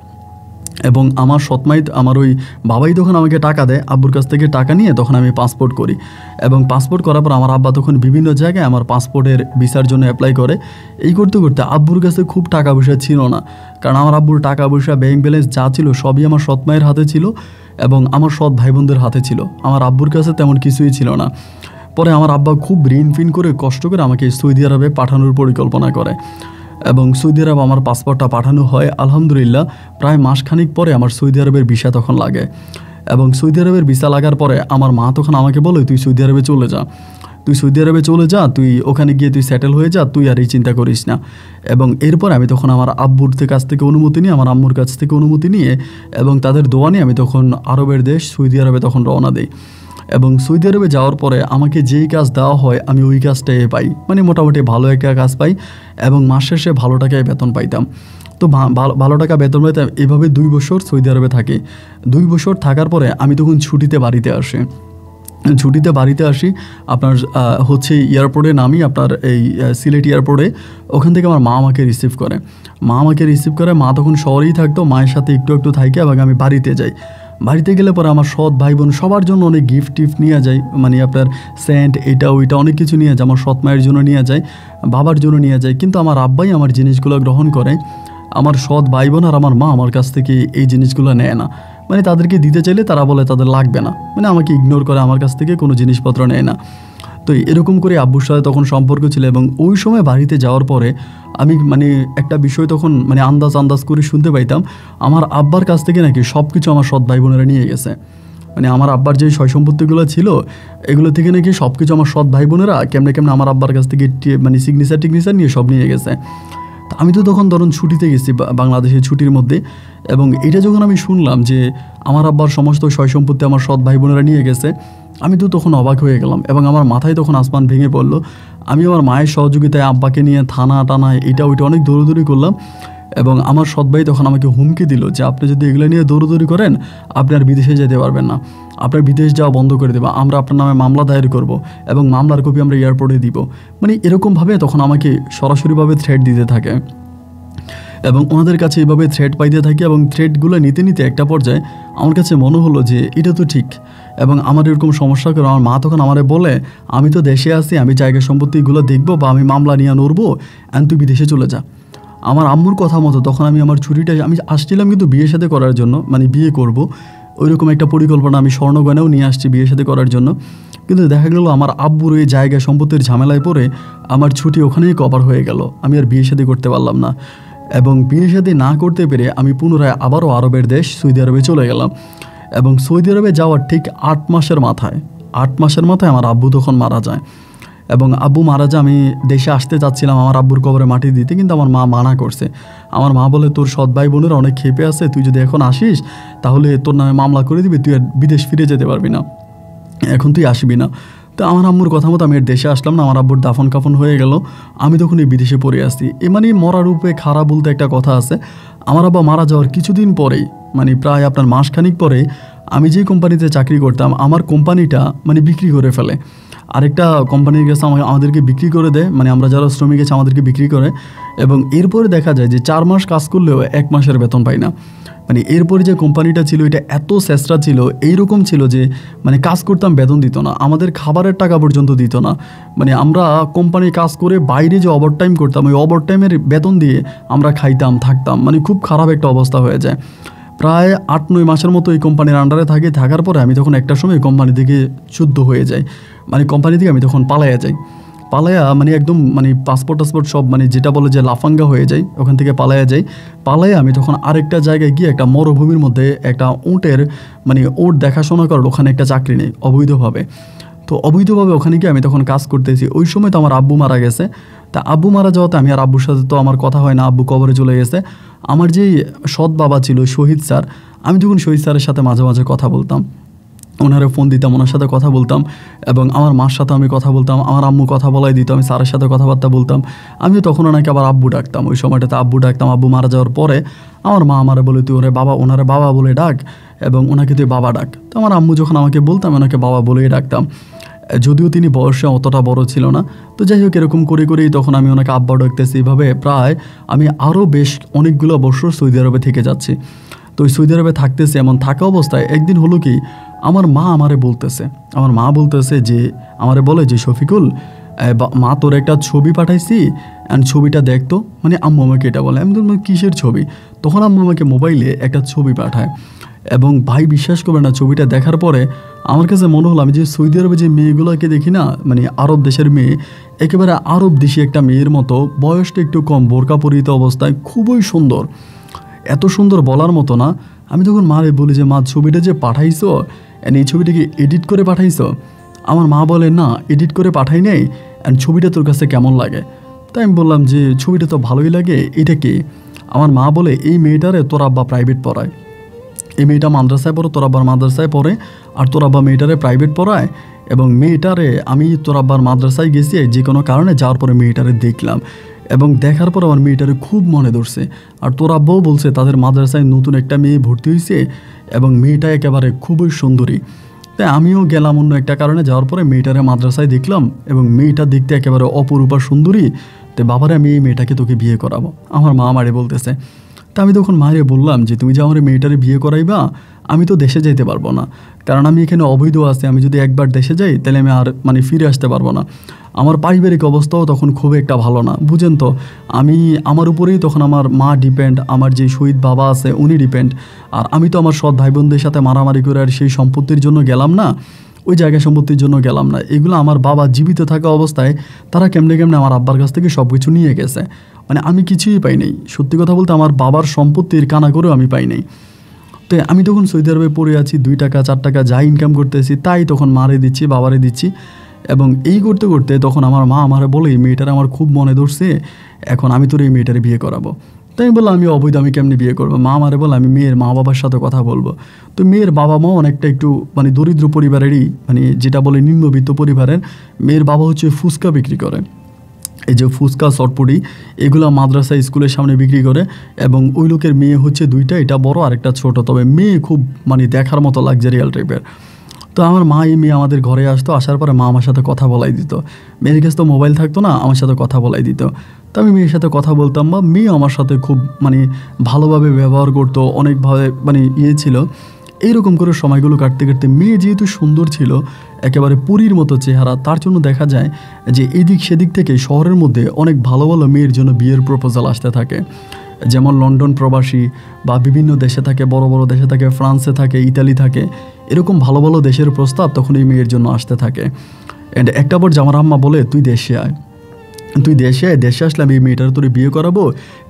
এবং আমার সৎমাই আমার ওই বাবাই তখন আমাকে টাকা দেয়, আব্বুর কাছ থেকে টাকা নিয়ে তখন আমি পাসপোর্ট করি। এবং পাসপোর্ট করার পর আমার আব্বা তখন বিভিন্ন জায়গায় আমার পাসপোর্টের ভিসার জন্য অ্যাপ্লাই করে। এই করতে করতে আব্বুর কাছে খুব টাকা পয়সা ছিল না, কারণ আমার আব্বুর টাকা পয়সা ব্যাংক ব্যালেন্স যা ছিল সবই আমার সৎমায়ের হাতে ছিল এবং আমার সৎ ভাই বোনদের হাতে ছিল। আমার আব্বুর কাছে তেমন কিছুই ছিল না। পরে আমার আব্বা খুব ঋণ ফিন করে কষ্ট করে আমাকে সৌদি আরবে পাঠানোর পরিকল্পনা করে এবং সৌদি আরব আমার পাসপোর্টটা পাঠানো হয়। আলহামদুলিল্লাহ প্রায় মাসখানিক পরে আমার সৌদি আরবের ভিসা তখন লাগে এবং সৌদি আরবের ভিসা লাগার পরে আমার মা তখন আমাকে বলে, তুই সৌদি আরবে চলে যা, তুই সৌদি আরবে চলে যা, তুই ওখানে গিয়ে তুই সেটেল হয়ে যা, তুই আর এই চিন্তা করিস না। এবং এরপর আমি তখন আমার আব্বুর কাছ থেকে অনুমতি নিয়ে, আমার আম্মুর কাছ থেকে অনুমতি নিয়ে এবং তাদের দোয়া নিয়ে আমি তখন আরবের দেশ সৌদি আরবে তখন রওনা দিই। এবং সৌদি আরবে যাওয়ার পরে আমাকে যেই কাজ দেওয়া হয় আমি ওই কাজটাই পাই, মানে মোটামুটি ভালো একটা কাজ পাই এবং মাস শেষে ভালো টাকায় বেতন পাইতাম। তো ভালো টাকা বেতন পাইতাম। এভাবে 2 বছর সৌদি আরবে থাকি। 2 বছর থাকার পরে আমি তখন ছুটিতে বাড়িতে আসি। আপনার হচ্ছে এয়ারপোর্টে নামি, আপনার এই সিলেট এয়ারপোর্টে। ওখান থেকে আমার মা আমাকে রিসিভ করে। মা তখন শহরেই থাকতো, মায়ের সাথে একটু একটু থাকে এবং আমি বাড়িতে যাই। বাড়িতে গেলে পরে আমার সৎ ভাই বোন সবার জন্য অনেক গিফট টিফট নিয়ে যায়, মানে আপনার সেন্ট এটা ওইটা অনেক কিছু নিয়ে যায়। আমার সৎ মায়ের জন্য নিয়ে যায়, বাবার জন্য নিয়ে যায়, কিন্তু আমার আব্বাই আমার জিনিসগুলো গ্রহণ করে। আমার সৎ ভাই বোন আর আমার মা আমার কাছ থেকে এই জিনিসগুলো নেয় না, মানে তাদেরকে দিতে চাইলে তারা বলে তাদের লাগবে না, মানে আমাকে ইগনোর করে, আমার কাছ থেকে কোনো জিনিসপত্র নেয় না। তো এরকম করে আব্বুর সাথে তখন সম্পর্ক ছিল। এবং ওই সময় বাড়িতে যাওয়ার পরে আমি মানে একটা বিষয় তখন মানে আন্দাজ করে শুনতে পাইতাম, আমার আব্বার কাছ থেকে নাকি সব কিছু আমার সৎ ভাই বোনেরা নিয়ে গেছে। মানে আমার আব্বার যে সয় সম্পত্তিগুলো ছিল এগুলো থেকে নাকি সব কিছু আমার সৎ ভাই বোনেরা কেমনে আমার আব্বার কাছ থেকে মানে সিগনেচার নিয়ে সব নিয়ে গেছে। তো আমি তো তখন ধরুন ছুটিতে গেছি, বাংলাদেশের ছুটির মধ্যে, এবং এটা যখন আমি শুনলাম যে আমার আব্বার সমস্ত সয় সম্পত্তি আমার সৎ ভাই বোনেরা নিয়ে গেছে, আমি তো তখন অবাক হয়ে গেলাম এবং আমার মাথায় তখন আসমান ভেঙে পড়লো। আমি আমার মায়ের সহযোগিতায় আব্বাকে নিয়ে থানা টানায় এটা ওইটা অনেক দৌড়দৌড়ি করলাম এবং আমার সৎ ভাই তখন আমাকে হুমকি দিল যে আপনি যদি এগুলো নিয়ে দৌড়দৌড়ি করেন আপনি আর বিদেশে যেতে পারবেন না, আপনার বিদেশ যাওয়া বন্ধ করে দেবো, আমরা আপনার নামে মামলা দায়ের করব এবং মামলার কপি আমরা এয়ারপোর্টে দিব। মানে এরকমভাবে তখন আমাকে সরাসরিভাবে থ্রেট দিতে থাকে এবং ওনাদের কাছে এইভাবে থ্রেট পাইতে থাকি এবং থ্রেটগুলো নিতে নিতে একটা পর্যায়ে আমার কাছে মনে হলো যে এটা তো ঠিক এবং আমার এরকম সমস্যা করে। আমার মা তখন আমারে বলে, আমি তো দেশে আছি, আমি জায়গা সম্পত্তিগুলো দেখবো বা আমি মামলা নিয়ে নড়বো, তুই বিদেশে চলে যা। আমার আম্মুর কথা মতো তখন আমি আমার ছুটিটা আমি আসছিলাম কিন্তু বিয়ের সাথে করার জন্য, মানে বিয়ে করব ওইরকম একটা পরিকল্পনা, আমি স্বর্ণগয়নাও নিয়ে আসছি বিয়ের সাথে করার জন্য। কিন্তু দেখা গেল আমার আব্বুর ওই জায়গা সম্পত্তির ঝামেলায় পড়ে আমার ছুটি ওখানেই কভার হয়ে গেল, আমি আর বিয়ে শাদী করতে পারলাম না। এবং বিয়ে শাদী না করতে পেরে আমি পুনরায় আবারও আরবের দেশ সৌদি আরবে চলে গেলাম। এবং সৌদি আরবে যাওয়ার ঠিক 8 মাসের মাথায় আমার আব্বু তখন মারা যায়। এবং আব্বু মারা যায়, আমি দেশে আসতে চাচ্ছিলাম আমার আব্বুর কবরে মাটি দিতে, কিন্তু আমার মা মানা করছে। আমার মা বলে, তোর সৎ ভাই বোনেরা অনেক ক্ষেপে আছে, তুই যদি এখন আসিস তাহলে তোর নামে মামলা করে দিবি, তুই আর বিদেশ ফিরে যেতে পারবি না, এখন তুই আসবি না। তো আমার আম্মুর কথা মতো আমি দেশে আসলাম না, আমার আব্বুর দাফন কাফন হয়ে গেল, আমি তখন এই বিদেশে পড়ে আসছি। মানে মরা রূপে খারাপ বলতে একটা কথা আছে। আমার আব্বা মারা যাওয়ার কিছুদিন পরেই, মানে প্রায় আপনার মাসখানিক পরে, আমি যে কোম্পানিতে চাকরি করতাম আমার কোম্পানিটা মানে বিক্রি করে ফেলে, আরেকটা কোম্পানির কাছে আমাদেরকে বিক্রি করে দেয়, মানে আমরা যারা শ্রমিক আছে আমাদেরকে বিক্রি করে। এবং এরপরে দেখা যায় যে 4 মাস কাজ করলেও 1 মাসের বেতন পাই না। মানে এরপরে যে কোম্পানিটা ছিল এটা এত চেষ্টা ছিল, এইরকম ছিল যে মানে কাজ করতাম বেতন দিত না, আমাদের খাবারের টাকা পর্যন্ত দিত না। মানে আমরা কোম্পানি কাজ করে বাইরে যে ওভারটাইম করতাম ওই ওভারটাইমের বেতন দিয়ে আমরা খাইতাম থাকতাম, মানে খুব খারাপ একটা অবস্থা হয়ে যায়। প্রায় 8-9 মাসের মতো এই কোম্পানির আন্ডারে থাকার পরে আমি তখন একটা সময় কোম্পানি থেকে চুদ্ধ হয়ে যাই, মানে কোম্পানি থেকে আমি তখন পালাইয়া যাই। মানে একদম মানে পাসপোর্ট সব মানে যেটা বলে যে লাফাঙ্গা হয়ে যায়, ওখান থেকে পালাইয়া আমি তখন আরেকটা জায়গায় গিয়ে একটা মরুভূমির মধ্যে একটা মানে উট দেখাশোনা করার ওখানে একটা চাকরি নেই অবৈধভাবে। তো অবৈধভাবে ওখানে গিয়ে আমি তখন কাজ করতেছি। ওই সময় তো আমার আব্বু মারা গেছে। তা আব্বু মারা যাওয়াতে আমি আর আব্বুর সাথে তো আমার কথা হয় না, আব্বু কবরে চলে গেছে। আমার যেই সৎ বাবা ছিল শহীদ স্যার, আমি যখন শহীদ স্যারের সাথে মাঝে মাঝে কথা বলতাম, ওনারে ফোন দিতাম, ওনার সাথে কথা বলতাম এবং আমার মার সাথে আমি কথা বলতাম, আমার আম্মু কথা বলাই দিত, আমি স্যারের সাথে কথাবার্তা বলতাম। আমিও তখন ওনাকে আবার আব্বু ডাকতাম, ওই সময়টাতে আব্বু ডাকতাম। আব্বু মারা যাওয়ার পরে আমার মা আমারে বলে, তুই ওনারে বাবা বলে ডাক এবং ওনাকে তুই বাবা ডাক। তো আমার আম্মু যখন আমাকে বলতাম ওনাকে বাবা বলেই ডাকতাম, যদিও তিনি বয়সে অতটা বড় ছিল না। তো যাই হোক এরকম করেই তখন আমি ওনাকে আব্বা ডাকতেছি। এইভাবে প্রায় আমি আরও বেশ অনেকগুলো বছর সৌদি আরবে থেকে যাচ্ছি। তো ওই সৌদি আরবে থাকতেছে, এমন থাকা অবস্থায় একদিন হলো কি আমার মা বলতেছে যে আমারে বলে যে শফিকুল, মা তোর একটা ছবি পাঠাইছি অ্যান্ড ছবিটা দেখতো, মানে আম্মু আমাকে এটা বলে। আমি তো কিসের ছবি? তখন আম্মু আমাকে মোবাইলে একটা ছবি পাঠায় এবং ভাই বিশ্বাস করবে না, ছবিটা দেখার পরে আমার কাছে মনে হলো আমি যে সৌদি আরবে যে মেয়েগুলোকে দেখি না, মানে আরব দেশের মেয়ে, একেবারে আরব দেশি একটা মেয়ের মতো, বয়সটা একটু কম, বোরকা পরিহিত অবস্থায়, খুবই সুন্দর, এত সুন্দর বলার মতো না। আমি তখন মারে বলি যে মা ছবিটা যে পাঠাইছো, এই ছবিটাকে এডিট করে পাঠাইছো? আমার মা বলে না, এডিট করে পাঠাই নাই, অ্যান্ড ছবিটা তোর কাছে কেমন লাগে? তাই আমি বললাম যে ছবিটা তো ভালোই লাগে, এটা কি? আমার মা বলে এই মেয়েটারে তোর আব্বা প্রাইভেট পড়ায়, এই মেয়েটা মাদ্রাসায় পড়ে, তোর আব্বার মাদ্রাসায় পড়ে, আর তোর আব্বা মেয়েটারে প্রাইভেট পড়ায়, এবং মেয়েটারে আমি তোর আব্বার মাদ্রাসায় গেছি যে কোনো কারণে, যাওয়ার পরে মেয়েটারে দেখলাম এবং দেখার পর আমার মেয়েটারে খুব মনে ধরছে। আর তোর আব্বাও বলছে তাদের মাদ্রাসায় নতুন একটা মেয়ে ভর্তি হয়েছে এবং মেয়েটা একেবারে খুবই সুন্দরী। তাই আমিও গেলাম অন্য একটা কারণে, যাওয়ার পরে মেয়েটারে মাদ্রাসায় দেখলাম এবং মেয়েটা দেখতে একেবারে অপরূপা সুন্দরী। তো বাবারে আমি এই মেয়েটাকে তোকে বিয়ে করাবো, আমার মা আমারে বলতেছে। তা আমি তখন মারে বললাম যে তুমি যে আমার মেয়েটারে বিয়ে করাইবা, আমি তো দেশে যাইতে পারবো না, কারণ আমি এখানে অবৈধ আছি। আমি যদি একবার দেশে যাই তাহলে আমি আর মানে ফিরে আসতে পারবো না। আমার পারিবারিক অবস্থাও তখন খুব একটা ভালো না, বুঝেন তো। আমার উপরেই তখন আমার মা ডিপেন্ড, আমার যে শহীদ বাবা আছে উনি ডিপেন্ড। আর আমি তো আমার সৎ ভাই বোনদের সাথে মারামারি করে আর সেই সম্পত্তির জন্য গেলাম না, ওই জায়গা সম্পত্তির জন্য গেলাম না। এগুলো আমার বাবা জীবিত থাকা অবস্থায় তারা কেমনে আমার আব্বার কাছ থেকে সব কিছু নিয়ে গেছে, মানে আমি কিছুই পাই নাই। সত্যি কথা বলতে আমার বাবার সম্পত্তির কানা করেও আমি পাই নাই। তো আমি তখন সৌদি আরবে পড়ে আছি, 2 টাকা 4 টাকা যা ইনকাম করতেছি তাই তখন মারে দিচ্ছি, বাবারে দিচ্ছি। এবং এই করতে করতে তখন আমার মা আমারে বলে এই মেয়েটারে আমার খুব মনে ধরছে, এখন আমি তোর এই মেয়েটারে বিয়ে করাবো। তাই আমি বললাম আমি অবৈধ, আমি কেমনি বিয়ে করবো? মা আমারে বলে আমি মেয়ের মা বাবার সাথে কথা বলবো। তো মেয়ের বাবা মাও অনেকটা একটু মানে দরিদ্র পরিবারেরই, মানে যেটা বলে নিম্নবিত্ত পরিবারের। মেয়ের বাবা হচ্ছে ফুচকা বিক্রি করে, এই যে ফুচকা চটপটি এগুলো মাদ্রাসা স্কুলের সামনে বিক্রি করে। এবং ওই লোকের মেয়ে হচ্ছে 2টা, এটা বড় আর একটা ছোট, তবে মেয়ে খুব মানে দেখার মতো লাক্সারিয়াল টাইপের। তো আমার মা এই মেয়ে আমাদের ঘরে আসতো, আসার পরে মা আমার সাথে কথা বলাই দিত। মেয়ের কাছে তো মোবাইল থাকতো না, আমার সাথে কথা বলাই দিত। তো আমি মেয়ের সাথে কথা বলতাম, বা মেয়ে আমার সাথে খুব মানে ভালোভাবে ব্যবহার করতো, অনেকভাবে মানে ছিল। এইরকম করে সময়গুলো কাটতে কাটতে মেয়ে যেহেতু সুন্দর ছিল, একেবারে পুরীর মতো চেহারা, তার জন্য দেখা যায় যে এদিক সেদিক থেকে শহরের মধ্যে অনেক ভালো ভালো মেয়ের জন্য বিয়ের প্রপোজাল আসতে থাকে। যেমন লন্ডন প্রবাসী বা বিভিন্ন দেশে থাকে, বড় বড় দেশে থাকে, ফ্রান্সে থাকে, ইতালি থাকে, এরকম ভালো ভালো দেশের প্রস্তাব তখন এই মেয়ের জন্য আসতে থাকে। অ্যান্ড একটা পর আমার আম্মা বলে তুই দেশে আয়, দেশে আসলে আমি এই মেয়েটার তোরে বিয়ে করাবো,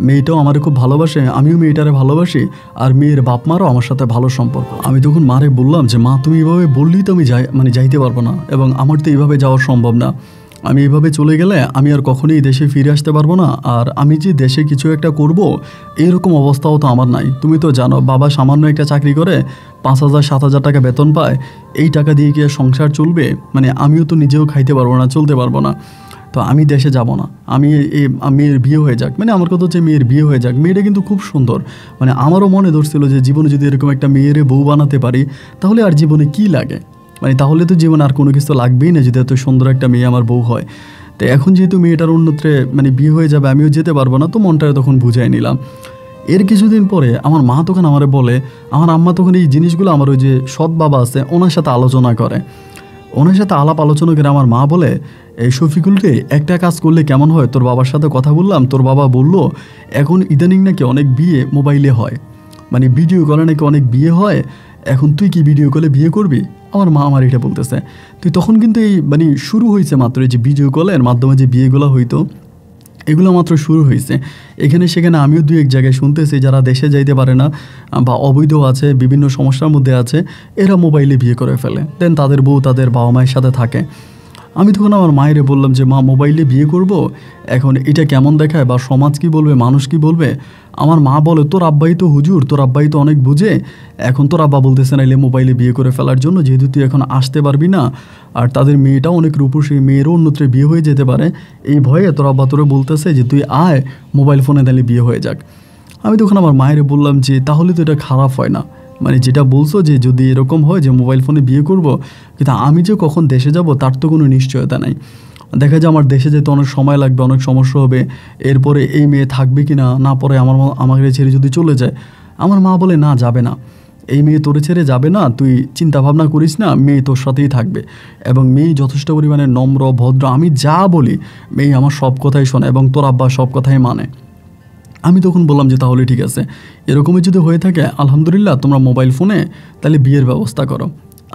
মেয়েটাও আমারে খুব ভালোবাসে, আমিও মেয়েটারে ভালোবাসি, আর মেয়ের বাপ মারও আমার সাথে ভালো সম্পর্ক। আমি তখন মারে বললাম যে মা তুমি এইভাবে বললেই তো আমি যাইতে পারবো না, এবং আমার তো এইভাবে যাওয়া সম্ভব না। আমি এইভাবে চলে গেলে আমি আর কখনোই দেশে ফিরে আসতে পারবো না, আর আমি যে দেশে কিছু একটা করব এরকম অবস্থাও তো আমার নাই। তুমি তো জানো বাবা সামান্য একটা চাকরি করে 5,000-7,000 টাকা বেতন পায়, এই টাকা দিয়ে কি আর সংসার চলবে? মানে আমিও তো নিজেও খাইতে পারবো না, চলতে পারবো না। তো আমি দেশে যাব না, মেয়ের বিয়ে হয়ে যাক, মানে আমার কথা হচ্ছে মেয়ের বিয়ে হয়ে যাক। মেয়েটা কিন্তু খুব সুন্দর, মানে আমারও মনে ধরছিল যে জীবনে যদি এরকম একটা মেয়ের বউ বানাতে পারি তাহলে আর জীবনে কি লাগে, মানে তাহলে তো জীবনে আর কোনো কিছু লাগবেই না যদি এত সুন্দর একটা মেয়ে আমার বউ হয়। তো এখন যেহেতু মেয়েটার অন্যত্রে মানে বিয়ে হয়ে যাবে, আমিও যেতে পারবো না, তো মনটা তখন বুঝাই নিলাম। এর কিছুদিন পরে আমার মা তখন আমারে বলে, আমার আম্মা তখন এই জিনিসগুলো আমার ওই যে সৎ বাবা আছে ওনার সাথে আলোচনা করে, ওনার সাথে আলাপ আলোচনা করে আমার মা বলে এই শফিকুলকে একটা কাজ করলে কেমন হয়, তোর বাবার সাথে কথা বললাম, তোর বাবা বলল এখন ইদানিং নাকি অনেক বিয়ে মোবাইলে হয়, মানে ভিডিও কলে নাকি অনেক বিয়ে হয়, এখন তুই কি ভিডিও কলে বিয়ে করবি? আমার মা আমার এটা বলতেছে। তুই তখন কিন্তু এই মানে শুরু হয়েছে মাত্র, এই যে ভিডিও কলের মাধ্যমে যে বিয়েগুলো হইতো এগুলো মাত্র শুরু হয়েছে। এখানে সেখানে আমিও 2-1 জায়গায় শুনতেছি যারা দেশে যাইতে পারে না বা অবৈধ আছে, বিভিন্ন সমস্যার মধ্যে আছে, এরা মোবাইলে বিয়ে করে ফেলে, দেন তাদের বউ তাদের বাবা মায়ের সাথে থাকে। আমি তখন আমার মায়েরে বললাম যে মা মোবাইলে বিয়ে করব, এখন এটা কেমন দেখায় বা সমাজ কি বলবে, মানুষ কি বলবে? আমার মা বলে তোর আব্বাই তো হুজুর, তোর আব্বাই তো অনেক বুঝে, এখন তোর আব্বা বলতেছে নাইলে মোবাইলে বিয়ে করে ফেলার জন্য, যেহেতু তুই এখন আসতে পারবি না, আর তাদের মেয়েটাও অনেক রূপসী, মেয়েরও অন্যত্রে বিয়ে হয়ে যেতে পারে, এই ভয়ে তোর আব্বা তোরে বলতেছে যে তুই আয় মোবাইল ফোনে তাহলে বিয়ে হয়ে যাক। আমি তখন আমার মায়েরে বললাম যে তাহলে তো এটা খারাপ হয় না, মানে যেটা বলছো যে যদি এরকম হয় যে মোবাইল ফোনে বিয়ে করব, কিন্তু আমি যে কখন দেশে যাব তার তো কোনো নিশ্চয়তা নাই। দেখা যায় আমার দেশে যেতে অনেক সময় লাগবে, অনেক সমস্যা হবে, এরপরে এই মেয়ে থাকবে কি না, না পরে আমাকে ছেড়ে যদি চলে যায়, আমার মা বলে না, যাবে না, এই মেয়ে তোরে ছেড়ে যাবে না, তুই চিন্তা ভাবনা করিস না, মেয়ে তোর সাথেই থাকবে। এবং মেয়ে যথেষ্ট পরিমাণে নম্র ভদ্র, আমি যা বলি মেয়ে আমার সব কথাই শোনে এবং তোর আব্বা সব কথাই মানে। আমি তখন বললাম যে তাহলে ঠিক আছে, এরকমই যদি হয়ে থাকে আলহামদুলিল্লাহ, তোমরা মোবাইল ফোনে তাহলে বিয়ের ব্যবস্থা করো।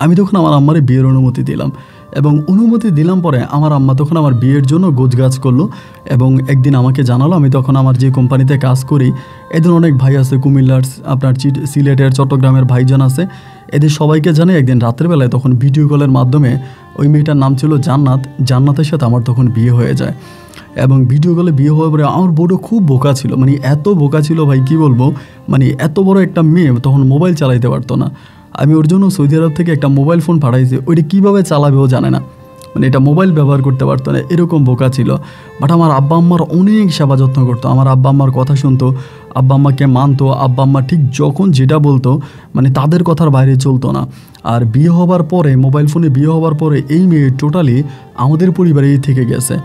আমি তখন আমার আম্মারে বিয়ের অনুমতি দিলাম এবং অনুমতি দিলাম পরে আমার আম্মা তখন আমার বিয়ের জন্য গোছগাছ করলো এবং একদিন আমাকে জানালো। আমি তখন আমার যে কোম্পানিতে কাজ করি, এদের অনেক ভাই আছে, কুমিল্লার, আপনার সিলেটের, চট্টগ্রামের ভাইজান আছে, এদের সবাইকে জানে। একদিন রাতের বেলায় তখন ভিডিও কলের মাধ্যমে, ওই মেয়েটার নাম ছিল জান্নাত, জান্নাতের সাথে আমার তখন বিয়ে হয়ে যায়। এবং ভিডিও কলে বিয়ে হওয়ার পরে আমার বউটা খুব বোকা ছিল, মানে এত বোকা ছিল ভাই কি বলবো, মানে এত বড় একটা মেয়ে তখন মোবাইল চালাইতে পারতো না। আমি ওর জন্য সৌদি আরব থেকে একটা মোবাইল ফোন পাঠাইছি, ওইটা কীভাবে চালাবে ও জানে না, মানে এটা মোবাইল ব্যবহার করতে পারতো না, এরকম বোকা ছিল। বাট আমার আব্বা আম্মার অনেক সেবা যত্ন করতো, আমার আব্বা আম্মার কথা শুনতো, আব্বা আম্মাকে মানতো, আব্বা আম্মা ঠিক যখন যেটা বলতো মানে তাদের কথার বাইরে চলতো না। আর বিয়ে হবার পরে, মোবাইল ফোনে বিয়ে হবার পরে এই মেয়ে টোটালি আমাদের পরিবারেই থেকে গেছে,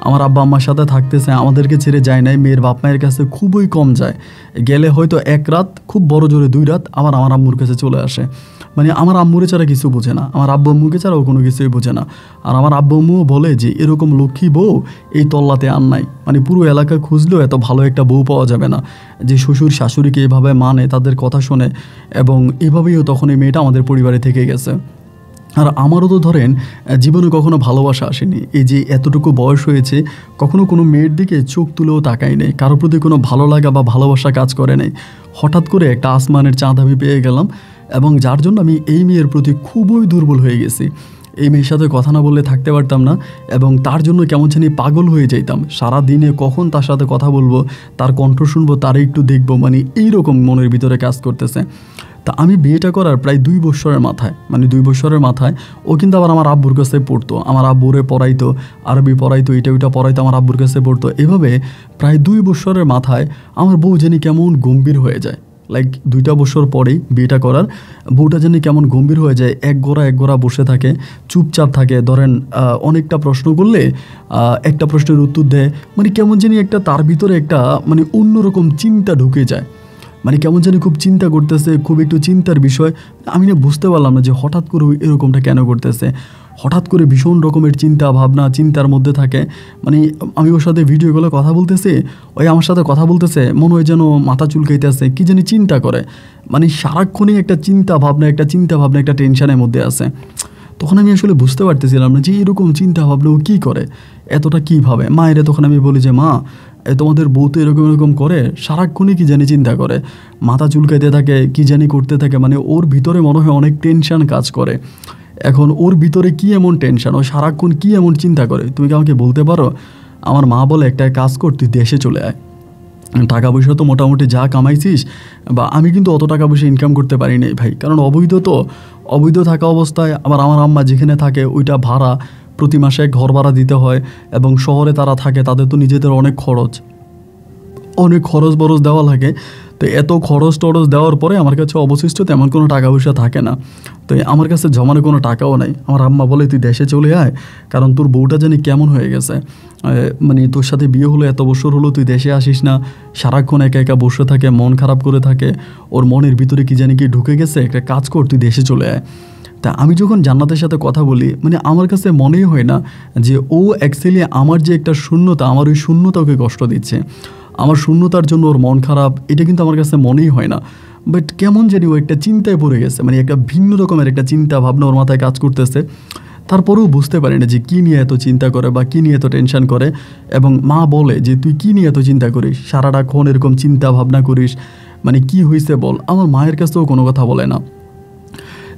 আমার আব্বা আম্মার সাথে থাকতেছে, আমাদেরকে ছেড়ে যায় নাই। মেয়ের বাপ মায়ের কাছে খুবই কম যায়, গেলে হয়তো এক রাত, খুব বড় জোরে 2 রাত, আবার আমার আম্মুর কাছে চলে আসে। মানে আমার আম্মুরে ছাড়া কিছু বোঝে না, আমার আব্বু আম্মুকে ছাড়াও কোনো কিছুই বোঝে না। আর আমার আব্বু আম্মুও বলে যে এরকম লক্ষ্মী বউ এই তল্লাতে আর নাই, মানে পুরো এলাকা খুঁজলেও এত ভালো একটা বউ পাওয়া যাবে না, যে শ্বশুর শাশুড়িকে এভাবে মানে, তাদের কথা শোনে। এবং এভাবেইও তখন এই মেয়েটা আমাদের পরিবারে থেকে গেছে। আর আমারও তো ধরেন জীবনে কখনো ভালোবাসা আসেনি, এই যে এতটুকু বয়স হয়েছে কখনো কোনো মেয়ের দিকে চোখ তুলেও তাকাই নেই, কারোর প্রতি কোনো ভালো লাগা বা ভালোবাসা কাজ করে নেই। হঠাৎ করে একটা আসমানের চাঁদ আমি পেয়ে গেলাম এবং যার জন্য আমি এই মেয়ের প্রতি খুবই দুর্বল হয়ে গেছি। এই মেয়ের সাথে কথা না বললে থাকতে পারতাম না এবং তার জন্য কেমন জানি পাগল হয়ে যাইতাম। সারা দিনে কখন তার সাথে কথা বলবো, তার কণ্ঠ শুনবো, তার একটু দেখবো, মানে এইরকম মনের ভিতরে কাজ করতেছে। তা আমি বিয়েটা করার প্রায় 2 বছরের মাথায়, মানে 2 বছরের মাথায় ও কিন্তু আবার আমার আব্বুর কাছে পড়তো, আমার আব্বুরে পড়াইতো, আরবি পড়াইতো, এটা ওইটা পড়াইতো, আমার আব্বুর কাছে পড়তো। এভাবে প্রায় 2 বছরের মাথায় আমার বউ জানি কেমন গম্ভীর হয়ে যায়। লাইক 2টা বছর পরেই বিয়েটা করার, বউটা জানি কেমন গম্ভীর হয়ে যায়, এক গোড়া বসে থাকে, চুপচাপ থাকে। ধরেন অনেকটা প্রশ্ন করলে একটা প্রশ্নের উত্তর দেয়, মানে কেমন জানি একটা তার ভিতরে একটা মানে অন্যরকম চিন্তা ঢুকে যায়, মানে কেমন জানি খুব চিন্তা করতেছে, খুব একটু চিন্তার বিষয়। আমি না বুঝতে পারলাম না যে হঠাৎ করে এরকমটা কেন করতেছে, হঠাৎ করে ভীষণ রকমের চিন্তা ভাবনা চিন্তার মধ্যে থাকে। মানে আমি ওর সাথে ভিডিও কলে কথা বলতেছি, ওই আমার সাথে কথা বলতেছে, মনে হয় যেন মাথা চুলকাইতেছে, কী জানি চিন্তা করে, মানে সারাক্ষণই একটা চিন্তা ভাবনা একটা টেনশনের মধ্যে আছে। তখন আমি আসলে বুঝতে পারতেছিলাম না যে এরকম চিন্তা ভাবনা ও কী করে, এতটা কীভাবে। মায়েরা তখন আমি বলি যে মা, তোমাদের বউ তো এরকম করে, সারাক্ষণই কী জানি চিন্তা করে, মাথা চুলকাইতে থাকে, কী জানি করতে থাকে, মানে ওর ভিতরে মনে হয় অনেক টেনশন কাজ করে। এখন ওর ভিতরে কী এমন টেনশন, ও সারাক্ষণ কী এমন চিন্তা করে, তুমি কি আমাকে বলতে পারো? আমার মা বলে একটা কাজ কর, তুই দেশে চলে আয়, টাকা পয়সা তো মোটামুটি যা কামাইছিস, বা আমি কিন্তু অত টাকা পয়সা ইনকাম করতে পারি নাই ভাই, কারণ অবৈধ থাকা অবস্থায় আবার আমার আম্মা যেখানে থাকে ওইটা ভাড়া, প্রতি মাসে ঘর ভাড়া দিতে হয়, এবং শহরে তারা থাকে, তাদের তো নিজেদের অনেক খরচ বরচ দেওয়া লাগে। তো এত খরচ টরচ দেওয়ার পরে আমার কাছে অবশিষ্ট তেমন কোনো টাকা পয়সা থাকে না, তো আমার কাছে জমানো কোনো টাকাও নাই। আমার আম্মা বলে তুই দেশে চলে আয়, কারণ তোর বউটা জানি কেমন হয়ে গেছে, মানে তোর সাথে বিয়ে হলো, এত বছর হলো, তুই দেশে আসিস না, সারাক্ষণ একা একা বসে থাকে, মন খারাপ করে থাকে, ওর মনের ভিতরে কি জানি কি ঢুকে গেছে, একটা কাজ কর, তুই দেশে চলে আয়। তা আমি যখন জান্নাতের সাথে কথা বলি, মানে আমার কাছে মনেই হয় না যে ও অ্যাকচুয়ালি আমার যে একটা শূন্যতা, আমার ওই শূন্যতা ওকে কষ্ট দিচ্ছে, আমার শূন্যতার জন্য ওর মন খারাপ, এটা কিন্তু আমার কাছে মনেই হয় না। বাট কেমন জানি ও একটা চিন্তায় পড়ে গেছে, মানে একটা ভিন্ন রকমের একটা চিন্তা ভাবনা ওর মাথায় কাজ করতেছে। তারপরেও বুঝতে পারি না যে কী নিয়ে এত চিন্তা করে বা কী নিয়ে এত টেনশন করে। এবং মা বলে যে তুই কী নিয়ে এত চিন্তা করিস, সারাটাক্ষণ এরকম চিন্তা ভাবনা করিস, মানে কি হয়েছে বল। আমার মায়ের কাছেও কোনো কথা বলে না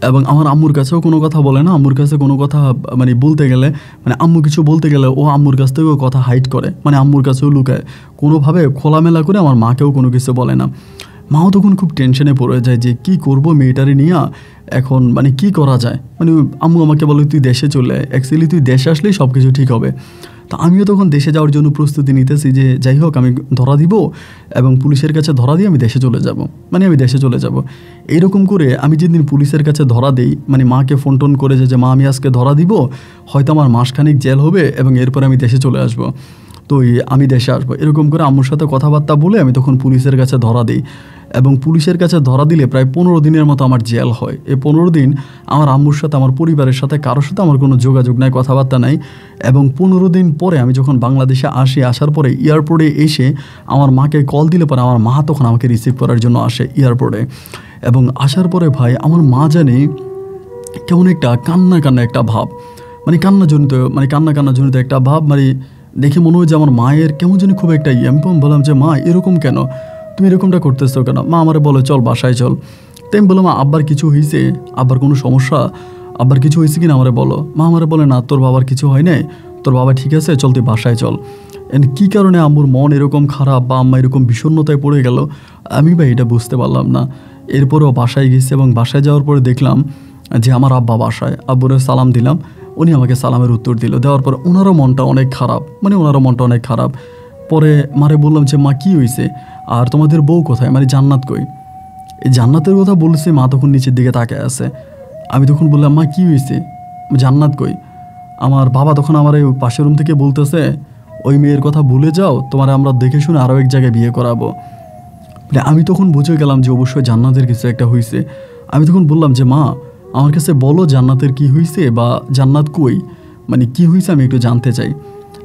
এবং আমার আম্মুর কাছেও কোনো কথা বলে না। আম্মুর কাছে কোনো কথা মানে বলতে গেলে, মানে আম্মু কিছু বলতে গেলে ও আম্মুর কাছ থেকেও কথা হাইড করে, মানে আম্মুর কাছেও লুকায়, কোনোভাবে খোলামেলা করে আমার মাকেও কোনো কিছু বলে না। মাও তখন খুব টেনশনে পড়ে যায় যে কি করব মেয়েটারে নিয়ে, এখন মানে কি করা যায়। মানে আম্মু আমাকে বলে তুই দেশে চলে আয়, অ্যাকচুয়ালি তুই দেশে আসলেই সব কিছু ঠিক হবে। তো আমিও তখন দেশে যাওয়ার জন্য প্রস্তুতি নিতেছি যে যাই হোক আমি ধরা দিব এবং পুলিশের কাছে ধরা দিয়ে আমি দেশে চলে যাব, মানে আমি দেশে চলে যাব। এইরকম করে আমি যেদিন পুলিশের কাছে ধরা দিই, মানে মাকে ফোন টোন করে যে মা আমি আজকে ধরা দিব, হয়তো আমার মাসখানিক জেল হবে এবং এরপর আমি দেশে চলে আসবো, তো আমি দেশে আসবো, এরকম করে আম্মুর সাথে কথাবার্তা বলে আমি তখন পুলিশের কাছে ধরা দিই। এবং পুলিশের কাছে ধরা দিলে প্রায় 15 দিনের মতো আমার জেল হয়। এই 15 দিন আমার আম্মুর সাথে, আমার পরিবারের সাথে, কারোর সাথে আমার কোনো যোগাযোগ নাই, কথাবার্তা নাই। এবং 15 দিন পরে আমি যখন বাংলাদেশে আসি, আসার পরে এয়ারপোর্টে এসে আমার মাকে কল দিলে পরে আমার মা তখন আমাকে রিসিভ করার জন্য আসে এয়ারপোর্টে। এবং আসার পরে ভাই আমার মা জানি কেমন একটা কান্না একটা ভাব, মানে কান্না জনিত একটা ভাব, মানে দেখে মনে হয় যে আমার মায়ের কেমন জানি খুব একটা আমি বললাম যে মা এরকম কেন, তুমি এরকমটা করতেছো কেন? মা আমারে বলে চল বাসায় চল। তাই আমি বললাম আব্বার কিছু হয়েছে, আব্বার কোনো সমস্যা, আব্বার কিছু হয়েছে কিনা আমারে বলো। মা আমারে বলে না, তোর বাবার কিছু হয় নাই, তোর বাবা ঠিক আছে, চল তুই বাসায় চল। কী কারণে আম্মুর মন এরকম খারাপ বা আম্মা এরকম বিষণ্ণতায় পড়ে গেল আমি ভাই এটা বুঝতে পারলাম না। এরপরেও বাসায় গেছি এবং বাসায় যাওয়ার পরে দেখলাম যে আমার আব্বা বাসায়, আব্বুরে সালাম দিলাম, উনি আমাকে সালামের উত্তর দিল। দেওয়ার পর ওনারও মনটা অনেক খারাপ। পরে মারে বললাম যে মা কী হয়েছে, আর তোমাদের বউ কোথায়, মানে জান্নাত কই? এই জান্নাতের কথা বলছে, মা তখন নিচের দিকে তাকায় আছে। আমি তখন বললাম মা কী হয়েছে, জান্নাত কই? আমার বাবা তখন আমার এই পাশের রুম থেকে বলতেছে ওই মেয়ের কথা ভুলে যাও, তোমার আমরা দেখে শুনে আরও এক জায়গায় বিয়ে করাবো। মানে আমি তখন বুঝে গেলাম যে অবশ্যই জান্নাতের কিছু একটা হয়েছে। আমি তখন বললাম যে মা আমার কাছে বলো জান্নাতের কি হয়েছে বা জান্নাত কই, মানে কি হয়েছে আমি একটু জানতে চাই।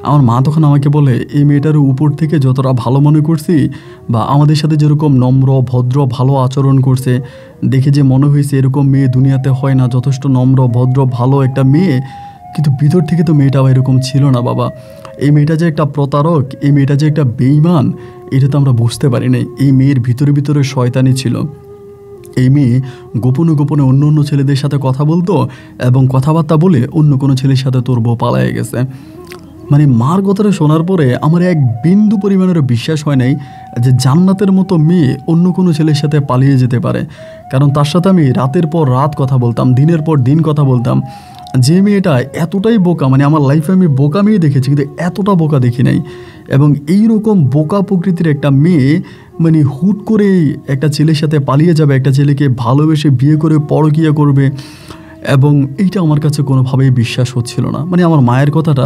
আমার মা তখন আমাকে বলে এই মেয়েটার উপর থেকে যতটা ভালো মনে করছি বা আমাদের সাথে যেরকম নম্র ভদ্র ভালো আচরণ করছে দেখে যে মনে হয়েছে এরকম মেয়ে দুনিয়াতে হয় না, যথেষ্ট নম্র ভদ্র ভালো একটা মেয়ে, কিন্তু ভিতর থেকে তো মেয়েটা এরকম ছিল না বাবা। এই মেয়েটা যে একটা প্রতারক, এই মেয়েটা যে একটা বেঈমান, এটা তো আমরা বুঝতে পারি নাই। এই মেয়ের ভিতরে শয়তানি ছিল। এই মেয়ে গোপনে অন্য ছেলেদের সাথে কথা বলতো এবং কথাবার্তা বলে অন্য কোনো ছেলের সাথে তোর বউ পালায়ে গেছে। মানে মার কথাটা শোনার পরে আমার এক বিন্দু পরিমাণেরও বিশ্বাস হয় নাই যে জান্নাতের মতো মেয়ে অন্য কোনো ছেলের সাথে পালিয়ে যেতে পারে। কারণ তার সাথে আমি রাতের পর রাত কথা বলতাম, দিনের পর দিন কথা বলতাম। যে মেয়েটা এতটাই বোকা, মানে আমার লাইফে আমি বোকা মেয়ে দেখেছি কিন্তু এতটা বোকা দেখি নাই। এবং এইরকম বোকা প্রকৃতির একটা মেয়ে মানে হুট করে একটা ছেলের সাথে পালিয়ে যাবে, একটা ছেলেকে ভালোবেসে বিয়ে করে পরকীয়া করবে, এবং এইটা আমার কাছে কোনোভাবেই বিশ্বাস হচ্ছিল না। মানে আমার মায়ের কথাটা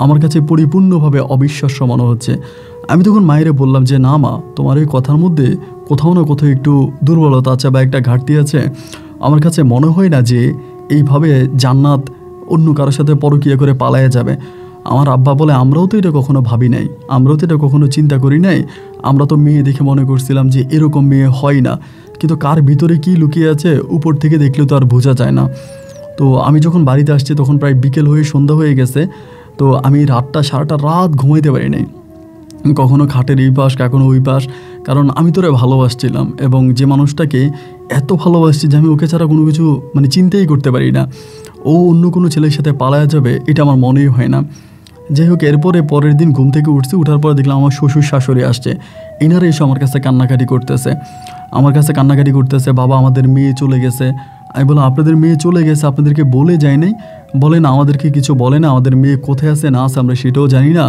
আমার কাছে পরিপূর্ণভাবে অবিশ্বাস্য মনে হচ্ছে। আমি তখন মায়েরে বললাম যে না মা, তোমার এই কথার মধ্যে কোথাও না কোথাও একটু দুর্বলতা আছে বা একটা ঘাটতি আছে। আমার কাছে মনে হয় না যে এইভাবে জান্নাত অন্য কারোর সাথে পরকীয়া করে পালায়ে যাবে। আমার আব্বা বলে আমরাও তো এটা কখনো ভাবি নাই, আমরাও তো এটা কখনো চিন্তা করি নাই। আমরা তো মেয়ে দেখে মনে করছিলাম যে এরকম মেয়ে হয় না, কিন্তু কার ভিতরে কি লুকিয়ে আছে উপর থেকে দেখলেও তো আর বোঝা যায় না। তো আমি যখন বাড়িতে আসছি তখন প্রায় বিকেল হয়ে সন্ধ্যা হয়ে গেছে। তো আমি সারাটা রাত ঘুমাইতে পারি নাই, কখনো খাটের এই পাশ কখনো ওই পাশ, কারণ আমি তোরে ভালোবাসছিলাম এবং যে মানুষটাকে এত ভালোবাসছি যে আমি ওকে ছাড়া কোনো কিছু মানে চিন্তাই করতে পারি না। ও অন্য কোনো ছেলের সাথে পালায়া যাবে এটা আমার মনেই হয় না। যাই হোক, পরের দিন ঘুম থেকে উঠছি, উঠার পরে দেখলাম আমার শ্বশুর শাশুড়ি আসছে। এনারা এসে আমার কাছে কান্নাকাটি করতেছে, বাবা আমাদের মেয়ে চলে গেছে। আমি বললাম আপনাদের মেয়ে চলে গেছে, আপনাদেরকে বলে যায় নাই? বলে না, আমাদেরকে কিছু বলে না, আমাদের মেয়ে কোথায় আছে না আছে আমরা সেটাও জানি না,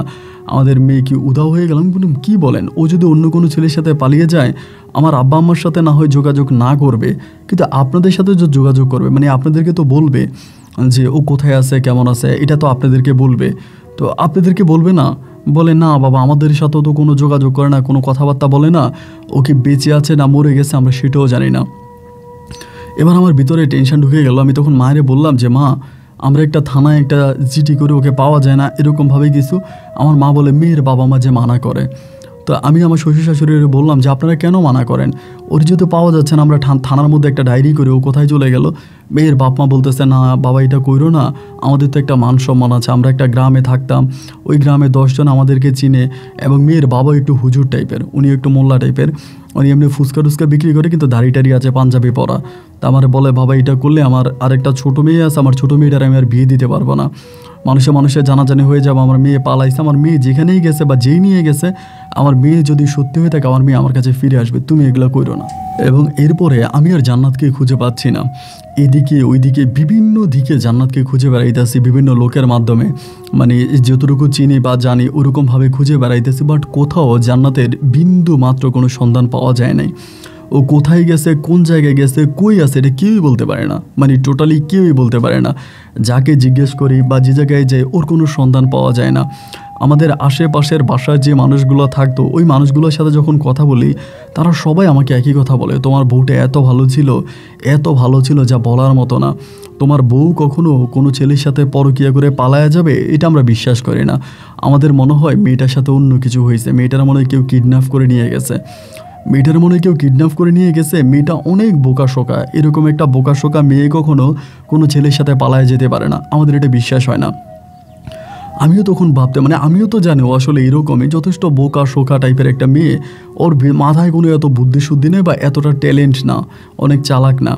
আমাদের মেয়ে কি উধাও হয়ে গেলাম। বললাম কী বলেন, ও যদি অন্য কোনো ছেলের সাথে পালিয়ে যায় আমার আব্বা আম্মার সাথে না হয় যোগাযোগ না করবে, কিন্তু আপনাদের সাথে যে যোগাযোগ করবে, মানে আপনাদেরকে তো বলবে যে ও কোথায় আছে কেমন আছে, এটা তো আপনাদেরকে বলবে, তো আপনাদেরকে বলবে না? বলে না বাবা, আমাদের সাথেও তো কোনো যোগাযোগ করে না, কোনো কথাবার্তা বলে না, ও কি বেঁচে আছে না মরে গেছে আমরা সেটাও জানি না। এবার আমার ভিতরে টেনশন ঢুকে গেল। আমি তখন মায়েরে বললাম যে মা, আমরা একটা থানায় একটা চিঠি করে ওকে পাওয়া যায় না এরকমভাবে কিছু। আমার মা বলে মেয়ের বাবা মা যে মানা করে। তো আমি আমার শ্বশুর শাশুড়ির বললাম যে আপনারা কেন মানা করেন, ওর যেহেতু পাওয়া যাচ্ছে না আমরা থানার মধ্যে একটা ডায়েরি করে ও কোথায় চলে গেল। মেয়ের বাপ মা বলতেছে না বাবা এটা কইরো না, আমাদের তো একটা মান সম্মান আছে, আমরা একটা গ্রামে থাকতাম, ওই গ্রামে 10 জন আমাদেরকে চিনে, এবং মেয়ের বাবা একটু হুজুর টাইপের, উনি একটু মোল্লা টাইপের, উনি এমনি ফুচকা টুচকা বিক্রি করে কিন্তু দাড়ি টাড়ি আছে, পাঞ্জাবি পরা। তা আমার বলে বাবা এটা করলে আমার আরেকটা ছোটো মেয়ে আছে, আমার ছোটো মেয়েটার আমি আর বিয়ে দিতে পারবো না, মানুষের জানাজানি হয়ে যাবে, আমার মেয়ে পালাইছে, আমার মেয়ে যেখানেই গেছে বা যেই নিয়ে গেছে আমার মেয়ে যদি সত্যি হয়ে থাকে আমার মেয়ে আমার কাছে ফিরে আসবে, তুমি এগুলো করো না। এবং এরপরে আমি আর জান্নাতকে খুঁজে পাচ্ছি না, এদিকে ওইদিকে বিভিন্ন দিকে জান্নাতকে খুঁজে বেড়াইতেছি বিভিন্ন লোকের মাধ্যমে, মানে যতটুকু চিনি বা জানি ওরকমভাবে খুঁজে বেড়াইতেছি, বাট কোথাও জান্নাতের বিন্দু মাত্র কোনো সন্ধান পাওয়া যায় নাই। ও কোথায় গেছে, কোন জায়গায় গেছে, কই আছে এটা কেউই বলতে পারে না, মানে টোটালি কেউই বলতে পারে না। যাকে জিজ্ঞেস করি বা যে জায়গায় যাই ওর কোনো সন্ধান পাওয়া যায় না। আমাদের আশেপাশের বাসায় যে মানুষগুলো থাকতো ওই মানুষগুলোর সাথে যখন কথা বলি তারা সবাই আমাকে একই কথা বলে, তোমার বউটা এত ভালো ছিল, এত ভালো ছিল যা বলার মতো না। তোমার বউ কখনো কোনো ছেলের সাথে পরকীয়া করে পালায়া যাবে এটা আমরা বিশ্বাস করি না। আমাদের মনে হয় মেয়েটার সাথে অন্য কিছু হয়েছে, মেয়েটার মনে হয় কেউ কিডন্যাপ করে নিয়ে গেছে, মেয়েটার মনে হয় কেউ কিডন্যাপ করে নিয়ে গেছে। মেয়েটা অনেক বোকাশোকা, এরকম একটা বোকাশোকা মেয়ে কখনো কোনো ছেলের সাথে পালায় যেতে পারে না, আমাদের এটা বিশ্বাস হয় না। আমিও তখন ভাবতে মানে আমিও তো জানি ও আসলে এরকমই যথেষ্ট বোকা শোকা টাইপের একটা মেয়ে, ওর মাথায় কোনো এত বুদ্ধিশুদ্ধি নেই বা এতটা ট্যালেন্ট না, অনেক চালাক না।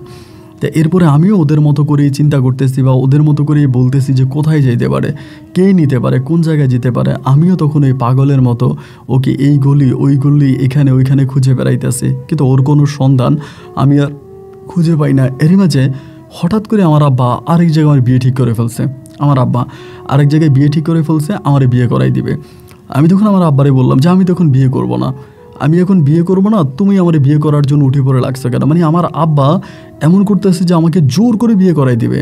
তো এরপরে আমিও ওদের মতো করেই চিন্তা করতেছি বা ওদের মতো করেই বলতেছি যে কোথায় যেতে পারে, কে নিতে পারে, কোন জায়গায় যেতে পারে। আমিও তখন এই পাগলের মতো ওকে এই গলি ওই গলি এখানে ওইখানে খুঁজে বেড়াইতেছি, কিন্তু ওর কোনো সন্ধান আমি আর খুঁজে পাই না। এরই মাঝে হঠাৎ করে আমার আব্বা আরেক জায়গায় আমার বিয়ে ঠিক করে ফেলছে। আমার আব্বা আরেক জায়গায় বিয়ে ঠিক করে ফেলছে, আমারে বিয়ে করাই দিবে। আমি তখন আমার আব্বারে বললাম যে আমি তখন বিয়ে করব না, আমি এখন বিয়ে করব না, তুমি আমার বিয়ে করার জন্য উঠে পড়ে লাগছো কেন? মানে আমার আব্বা এমন করতেছে যে আমাকে জোর করে বিয়ে করাই দিবে।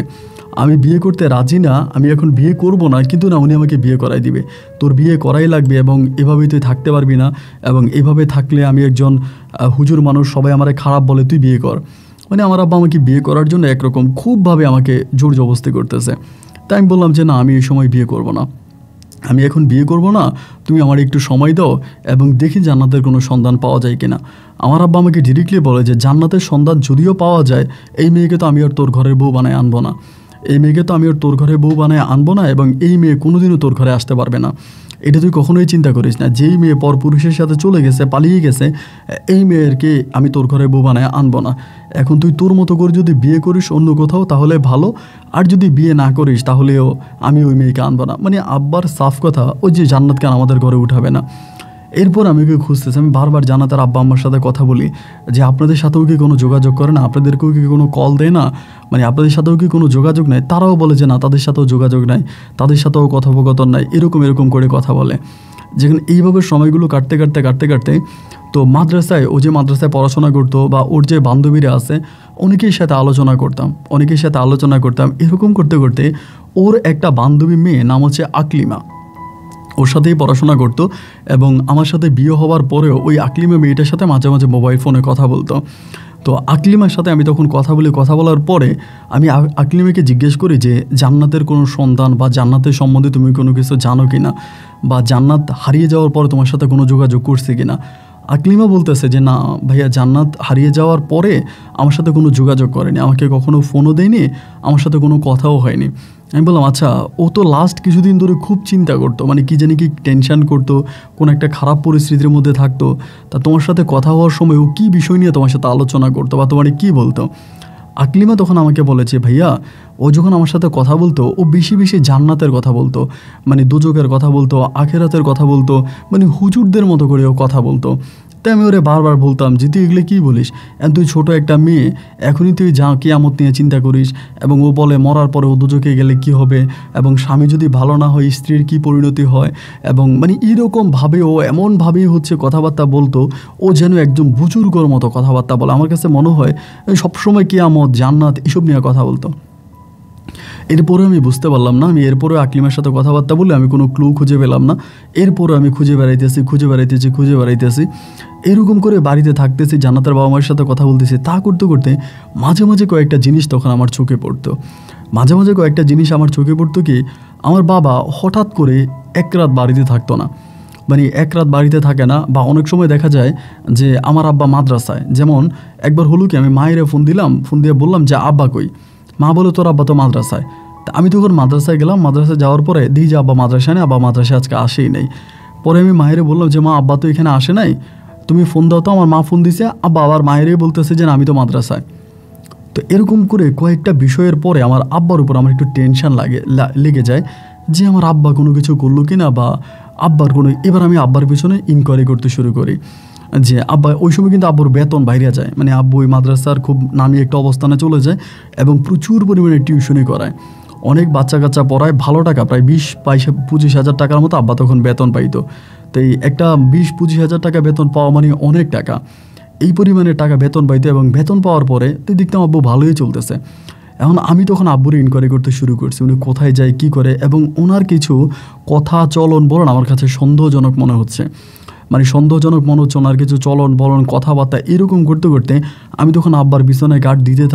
আমি বিয়ে করতে রাজি না, আমি এখন বিয়ে করব না, কিন্তু না উনি আমাকে বিয়ে করাই দিবে। তোর বিয়ে করাই লাগবে এবং এভাবেই তুই থাকতে পারবি না, এবং এভাবে থাকলে আমি একজন হুজুর মানুষ, সবাই আমারে খারাপ বলে, তুই বিয়ে কর। মানে আমার আব্বা আমাকে বিয়ে করার জন্য একরকম খুবভাবে আমাকে জোর জবরদস্তি করতেছে। তাই আমি বললাম যে না, আমি এই সময় বিয়ে করব না, আমি এখন বিয়ে করব না, তুমি আমার একটু সময় দাও এবং দেখি জান্নাতের কোনো সন্ধান পাওয়া যায় কিনা। আমার আব্বা আমাকে ডিরেক্টলি বলে যে জান্নাতের সন্ধান যদিও পাওয়া যায়, এই মেয়েকে তো আমি আর তোর ঘরের বউ বানায় আনবো না, এই মেয়েকে তো আমি আর তোর ঘরে বউ বানায় আনবো না, এবং এই মেয়ে কোনোদিনও তোর ঘরে আসতে পারবে না। এটা তুই কখনোই চিন্তা করিস না, যেই মেয়ে পরপুরুষের সাথে চলে গেছে, পালিয়ে গেছে, এই মেয়েরকে আমি তোর ঘরে বউ বানায় আনবো না। এখন তুই তোর মতো করে যদি বিয়ে করিস অন্য কোথাও তাহলে ভালো, আর যদি বিয়ে না করিস তাহলেও আমি ওই মেয়েকে আনবো না। মানে আব্বার সাফ কথা, ওই যে জান্নাত কেন আমাদের ঘরে উঠাবে না। এরপর আমি ওকে খুঁজতেছি, আমি বারবার জান্নাতের আব্বা আম্মার সাথে কথা বলি যে আপনাদের সাথেও কি কোনো যোগাযোগ করে না, আপনাদেরকেও কি কোনো কল দেয় না, মানে আপনাদের সাথেও কি কোনো যোগাযোগ নেই? তারাও বলে যে না, তাদের সাথেও যোগাযোগ নাই, তাদের সাথেও কথোপকথন নাই, এরকম করে কথা বলে। যেখানে এইভাবে সময়গুলো কাটতে কাটতে তো মাদ্রাসায়, ও যে মাদ্রাসায় পড়াশোনা করতো বা ওর যে বান্ধবীরা আছে অনেকের সাথে আলোচনা করতাম। এরকম করতে করতে ওর একটা বান্ধবী মেয়ে নাম হচ্ছে আকলিমা, ওর সাথেই পড়াশোনা করতো এবং আমার সাথে বিয়ে হওয়ার পরেও ওই আকলিমা মেয়েটার সাথে মাঝে মাঝে মোবাইল ফোনে কথা বলতো। তো আকলিমার সাথে আমি তখন কথা বলার পরে আমি আকলিমাকে জিজ্ঞেস করি যে জান্নাতের কোনো সন্ধান বা জান্নাতের সম্বন্ধে তুমি কোনো কিছু জানো কি না, বা জান্নাত হারিয়ে যাওয়ার পরে তোমার সাথে কোনো যোগাযোগ করছে কি না। আকলিমা বলতেছে যে না ভাইয়া, জান্নাত হারিয়ে যাওয়ার পরে আমার সাথে কোনো যোগাযোগ করেনি, আমাকে কখনো ফোনও দেয়নি, আমার সাথে কোনো কথাও হয়নি। আমি বললাম আচ্ছা, ও তো লাস্ট কিছুদিন ধরে খুব চিন্তা করতো, মানে কি জানি কি টেনশন করতো, কোনো একটা খারাপ পরিস্থিতির মধ্যে থাকতো, তা তোমার সাথে কথা হওয়ার সময় ও কী বিষয় নিয়ে তোমার সাথে আলোচনা করতো বা তোমার কী বলতো? আকলিমা তখন আমাকে বলেছে ভাইয়া, ও যখন আমার সাথে কথা বলতো ও বেশি বেশি জান্নাতের কথা বলতো, মানে দুজকের কথা বলতো, আখেরাতের কথা বলতো, মানে হুজুরদের মতো করে ও কথা বলতো। তাই আমি ওরে বারবার বলতাম যে তুই এগুলো কী বলিস, তুই ছোটো একটা মেয়ে, এখনই তুই যা কিয়ামত নিয়ে চিন্তা করিস, এবং ও বলে মরার পরে ও দুজকে গেলে কি হবে, এবং স্বামী যদি ভালো না হয় স্ত্রীর কী পরিণতি হয়, এবং মানে এরকমভাবে ও এমনভাবেই হচ্ছে কথাবার্তা বলতো, ও যেন একজন বুজুর্গর মতো কথাবার্তা বলে। আমার কাছে মনে হয় সবসময় কিয়ামত জান্নাত এসব নিয়ে কথা বলতো। এরপরে আমি বুঝতে পারলাম না, আমি এরপরে আকলিমার সাথে কথাবার্তা বলে আমি কোনো ক্লু খুঁজে পেলাম না। এরপরে আমি খুঁজে বেড়াইতেছি, এরকম করে বাড়িতে থাকতেছি, জান্নাতের বাবা মায়ের সাথে কথা বলতেছি। তা করতে করতে মাঝে মাঝে কয়েকটা জিনিস তখন আমার চোখে পড়তো। কি আমার বাবা হঠাৎ করে এক রাত বাড়িতে থাকতো না, মানে এক রাত বাড়িতে থাকে না, বা অনেক সময় দেখা যায় যে আমার আব্বা মাদ্রাসায়। যেমন একবার হলো কি, আমি মায়েরে ফোন দিয়ে বললাম যে আব্বা কই? মা বলে তোর আব্বা তো মাদ্রাসায়। তা আমি তখন মাদ্রাসায় গেলাম, মাদ্রাসায় যাওয়ার পরে দিই যে আব্বা মাদ্রাসায় নেই, আব্বা মাদ্রাসায় আজকে আসেই নেই। পরে আমি মায়েরে বললাম যে মা, আব্বা তো এখানে আসে নাই, তুমি ফোন দাও তো। আমার মা ফোন দিছে, আব্বা আবার মায়েরই বলতেছে যে না আমি তো মাদ্রাসায়। তো এরকম করে কয়েকটা বিষয়ের পরে আমার আব্বার উপর আমার একটু টেনশন লেগে যায় যে আমার আব্বা কোনো কিছু করলো কি না, বা আব্বার কোনো। এবার আমি আব্বার পিছনে ইনকোয়ারি করতে শুরু করি যে আব্বা, ওই সময় কিন্তু আব্বুর বেতন বাইরে যায়, মানে আব্বু ওই মাদ্রাসার খুব নামি একটা অবস্থানে চলে যায় এবং প্রচুর পরিমাণে টিউশনি করায়, অনেক বাচ্চা কাচ্চা পড়ায়, ভালো টাকা, প্রায় 20-25 হাজার টাকার মতো আব্বা তখন বেতন পাইতো। তো এই একটা 20-25 হাজার টাকা বেতন পাওয়া মানে অনেক টাকা। এই পরিমাণে টাকা বেতন পাইতো, এবং বেতন পাওয়ার পরে তুই দেখতাম আব্বু ভালোই চলতেছে। এখন আমি তখন আব্বুর ইনকোয়ারি করতে শুরু করছি, উনি কোথায় যায় কী করে, এবং ওনার কিছু কথা চলন বলন আমার কাছে সন্দেহজনক মনে হচ্ছে। মানে সন্দেহজনক মনে হচ্ছে ওনার কিছু চলন বলন কথাবার্তা এরকম করতে করতে আমি তখন আব্বার পিছনে গার্ড দিতে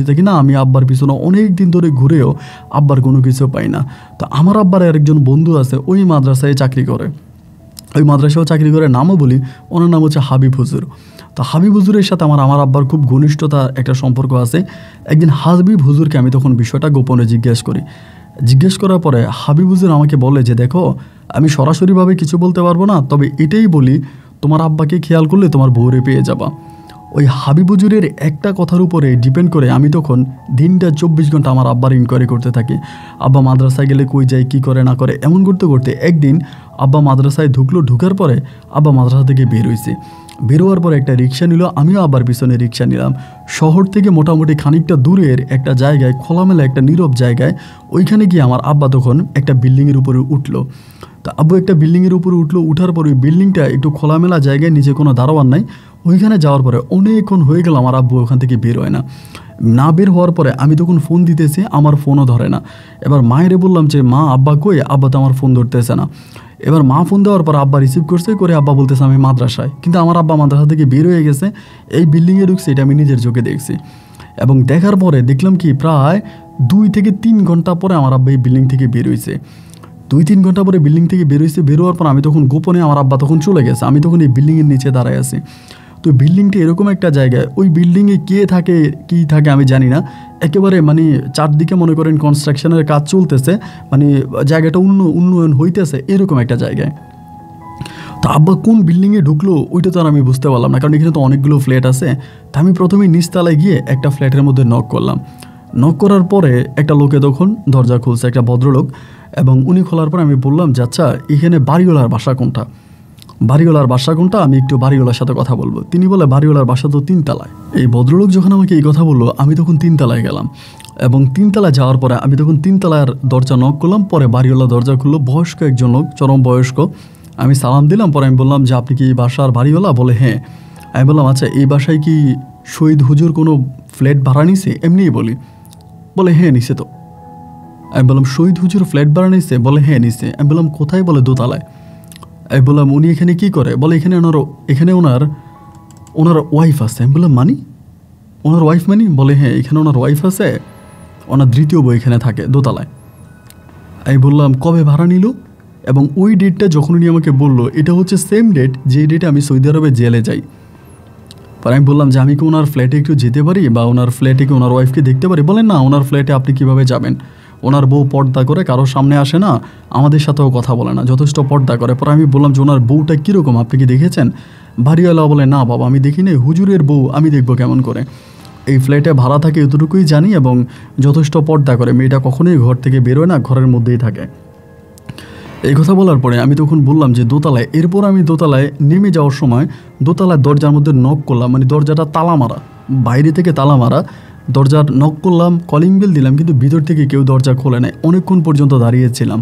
থাকি না। আমি আব্বার পিছনে অনেক দিন ধরে ঘুরেও আব্বার কোনো কিছু পাই না। তো আমার আব্বার আরেকজন বন্ধু আছে, ওই মাদ্রাসায় চাকরি করে, ওই মাদ্রাসাও চাকরি করে, নামও বলি, ওনার নাম হচ্ছে হাবিব হুজুর। তো হাবিব হুজুরের সাথে আমার আব্বার খুব ঘনিষ্ঠতা একটা সম্পর্ক আছে। একদিন হাবিব হুজুরকে আমি তখন বিষয়টা গোপনে জিজ্ঞেস করার পরে হাবিব হুজুর আমাকে বলে যে দেখো, আমি সরাসরিভাবে কিছু বলতে পারবো না, তবে এটাই বলি, তোমার আব্বাকে খেয়াল করলে তোমার বউরে পেয়ে যাবা। ওই হাবিব হুজুরের একটা কথার উপরে ডিপেন্ড করে আমি তখন দিনটা 24 ঘন্টা আমার আব্বার ইনকোয়ারি করতে থাকি। আব্বা মাদ্রাসায় গেলে কই যায়, কী করে না করে, এমন করতে করতে একদিন আব্বা মাদ্রাসায় ঢুকার পরে আব্বা মাদ্রাসা থেকে বেরোয়ার পরে একটা রিক্সা নিল, আমিও আব্বার পিছনে রিক্সা নিলাম। শহর থেকে মোটামুটি খানিকটা দূরের একটা জায়গায়, খোলামেলা একটা নীরব জায়গায়, ওইখানে গিয়ে আমার আব্বা তখন একটা বিল্ডিংয়ের উপরে উঠলো। তা আব্বু একটা বিল্ডিংয়ের উপরে উঠার পরে ওই বিল্ডিংটা একটু খোলামেলা জায়গায়, নিচে কোনো দারোয়ান নাই। ওইখানে যাওয়ার পরে অনেকক্ষণ হয়ে গেল আমার আব্বু ওখান থেকে বের হয় না বের হওয়ার পরে আমি তখন ফোন দিতেছি, আমার ফোনও ধরে না। এবার মায়েরে বললাম যে মা, আব্বা কই? আব্বা তো আমার ফোন ধরতেছে না। এবার মা ফোন দেওয়ার পর আব্বা রিসিভ করে আব্বা বলতেছে আমি মাদ্রাসায়, কিন্তু আমার আব্বা মাদ্রাসা থেকে বের হয়ে গেছে, এই বিল্ডিংয়ে ঢুকছে, এটা আমি নিজের চোখে দেখছি। এবং দেখার পরে দেখলাম কি প্রায় 2 থেকে 3 ঘন্টা পরে আমার আব্বা এই বিল্ডিং থেকে বের হয়েছে। 2-3 ঘন্টা পরে বিল্ডিং থেকে বেরোয়ার পর আমি তখন গোপনে, আমার আব্বা তখন চলে গেছে, আমি তখন এই বিল্ডিংয়ের নিচে দাঁড়ায় আছি। তো বিল্ডিংটি এরকম একটা জায়গায়, ওই বিল্ডিংয়ে কে থাকে কী থাকে আমি জানি না, একেবারে মানে চারদিকে মনে করেন কনস্ট্রাকশনের কাজ চলতেছে, মানে জায়গাটা উন্নয়ন হইতেছে এরকম একটা জায়গায়। তো আব্বা কোন বিল্ডিংয়ে ঢুকলো ওইটা তো আর আমি বুঝতে পারলাম না, কারণ এখানে তো অনেকগুলো ফ্ল্যাট আছে। তা আমি প্রথমে নিচতলায় গিয়ে একটা ফ্ল্যাটের মধ্যে নক করার পরে একটা লোকে তখন দরজা খুলছে, একটা ভদ্রলোক, এবং উনি খোলার পর আমি বললাম যে আচ্ছা, এখানে বাড়িওয়ালার বাসা কোনটা, আমি একটু বাড়িওয়ালার সাথে কথা বলবো। তিনি বলে বাড়িওয়ালার বাসা তো 3 তলায়। এই ভদ্রলোক যখন আমাকে এই কথা বললো, আমি তখন 3 তলায় গেলাম, এবং 3 তলায় যাওয়ার পরে আমি তখন 3 তলার দরজা নক করলাম। পরে বাড়িওয়ালা দরজা খুললো, বয়স্ক একজন লোক, চরম বয়স্ক। আমি সালাম দিলাম, পরে আমি বললাম যে আপনি কি এই বাসার বাড়িওয়ালা? বলে হ্যাঁ। আমি বললাম আচ্ছা, এই বাসায় কি শহীদ হুজুর কোনো ফ্ল্যাট ভাড়া নিছে? এমনিই বলে হ্যাঁ নিছে। তো আমি বললাম শহীদ হুজুর ফ্ল্যাট ভাড়া নিছে? বলে হ্যাঁ নিছে। আমি বললাম কোথায়? বলে 2 তলায়। আমি বললাম উনি এখানে কি করে? বলে এখানে ওনার ওয়াইফ আছে। আমি বললাম মানি? ওনার ওয়াইফ মানি? বলে হ্যাঁ, এখানে ওনার ওয়াইফ আছে, ওনার 3য় বউ এখানে থাকে 2 তলায়। আমি বললাম কবে ভাড়া নিল? এবং ওই ডেটটা যখন উনি আমাকে বললো, এটা হচ্ছে সেম ডেট যে ডেটে আমি সৌদি আরবে জেলে যাই। পরে আমি বললাম যে আমি কি ওনার ফ্ল্যাটে একটু যেতে পারি, বা ওনার ফ্ল্যাটে কি ওনার ওয়াইফকে দেখতে পারি? বলেন না, ওনার ফ্ল্যাটে আপনি কিভাবে যাবেন? ওনার বউ পর্দা করে, কারোর সামনে আসে না, আমাদের সাথেও কথা বলে না, যথেষ্ট পর্দা করে। পরে আমি বললাম যে ওনার বউটা কীরকম, আপনি কি দেখেছেন? বাড়িওয়ালা বলে না বাবা, আমি দেখিনি, হুজুরের বউ আমি দেখবো কেমন করে? এই ফ্ল্যাটে ভাড়া থাকে এতটুকুই জানি, এবং যথেষ্ট পর্দা করে, মেয়েটা কখনোই ঘর থেকে বেরোয় না, ঘরের মধ্যেই থাকে। এই কথা বলার পরে আমি তখন বললাম যে 2 তলায়। এরপর আমি 2 তলায় নেমে যাওয়ার সময় 2 তলায় দরজার মধ্যে নক করলাম, মানে দরজাটা তালা মারা, বাইরে থেকে তালা মারা। দরজার নক করলাম, কলিং বেল দিলাম, কিন্তু ভিতর থেকে কেউ দরজা খোলে নাই। অনেকক্ষণ পর্যন্ত দাঁড়িয়েছিলাম।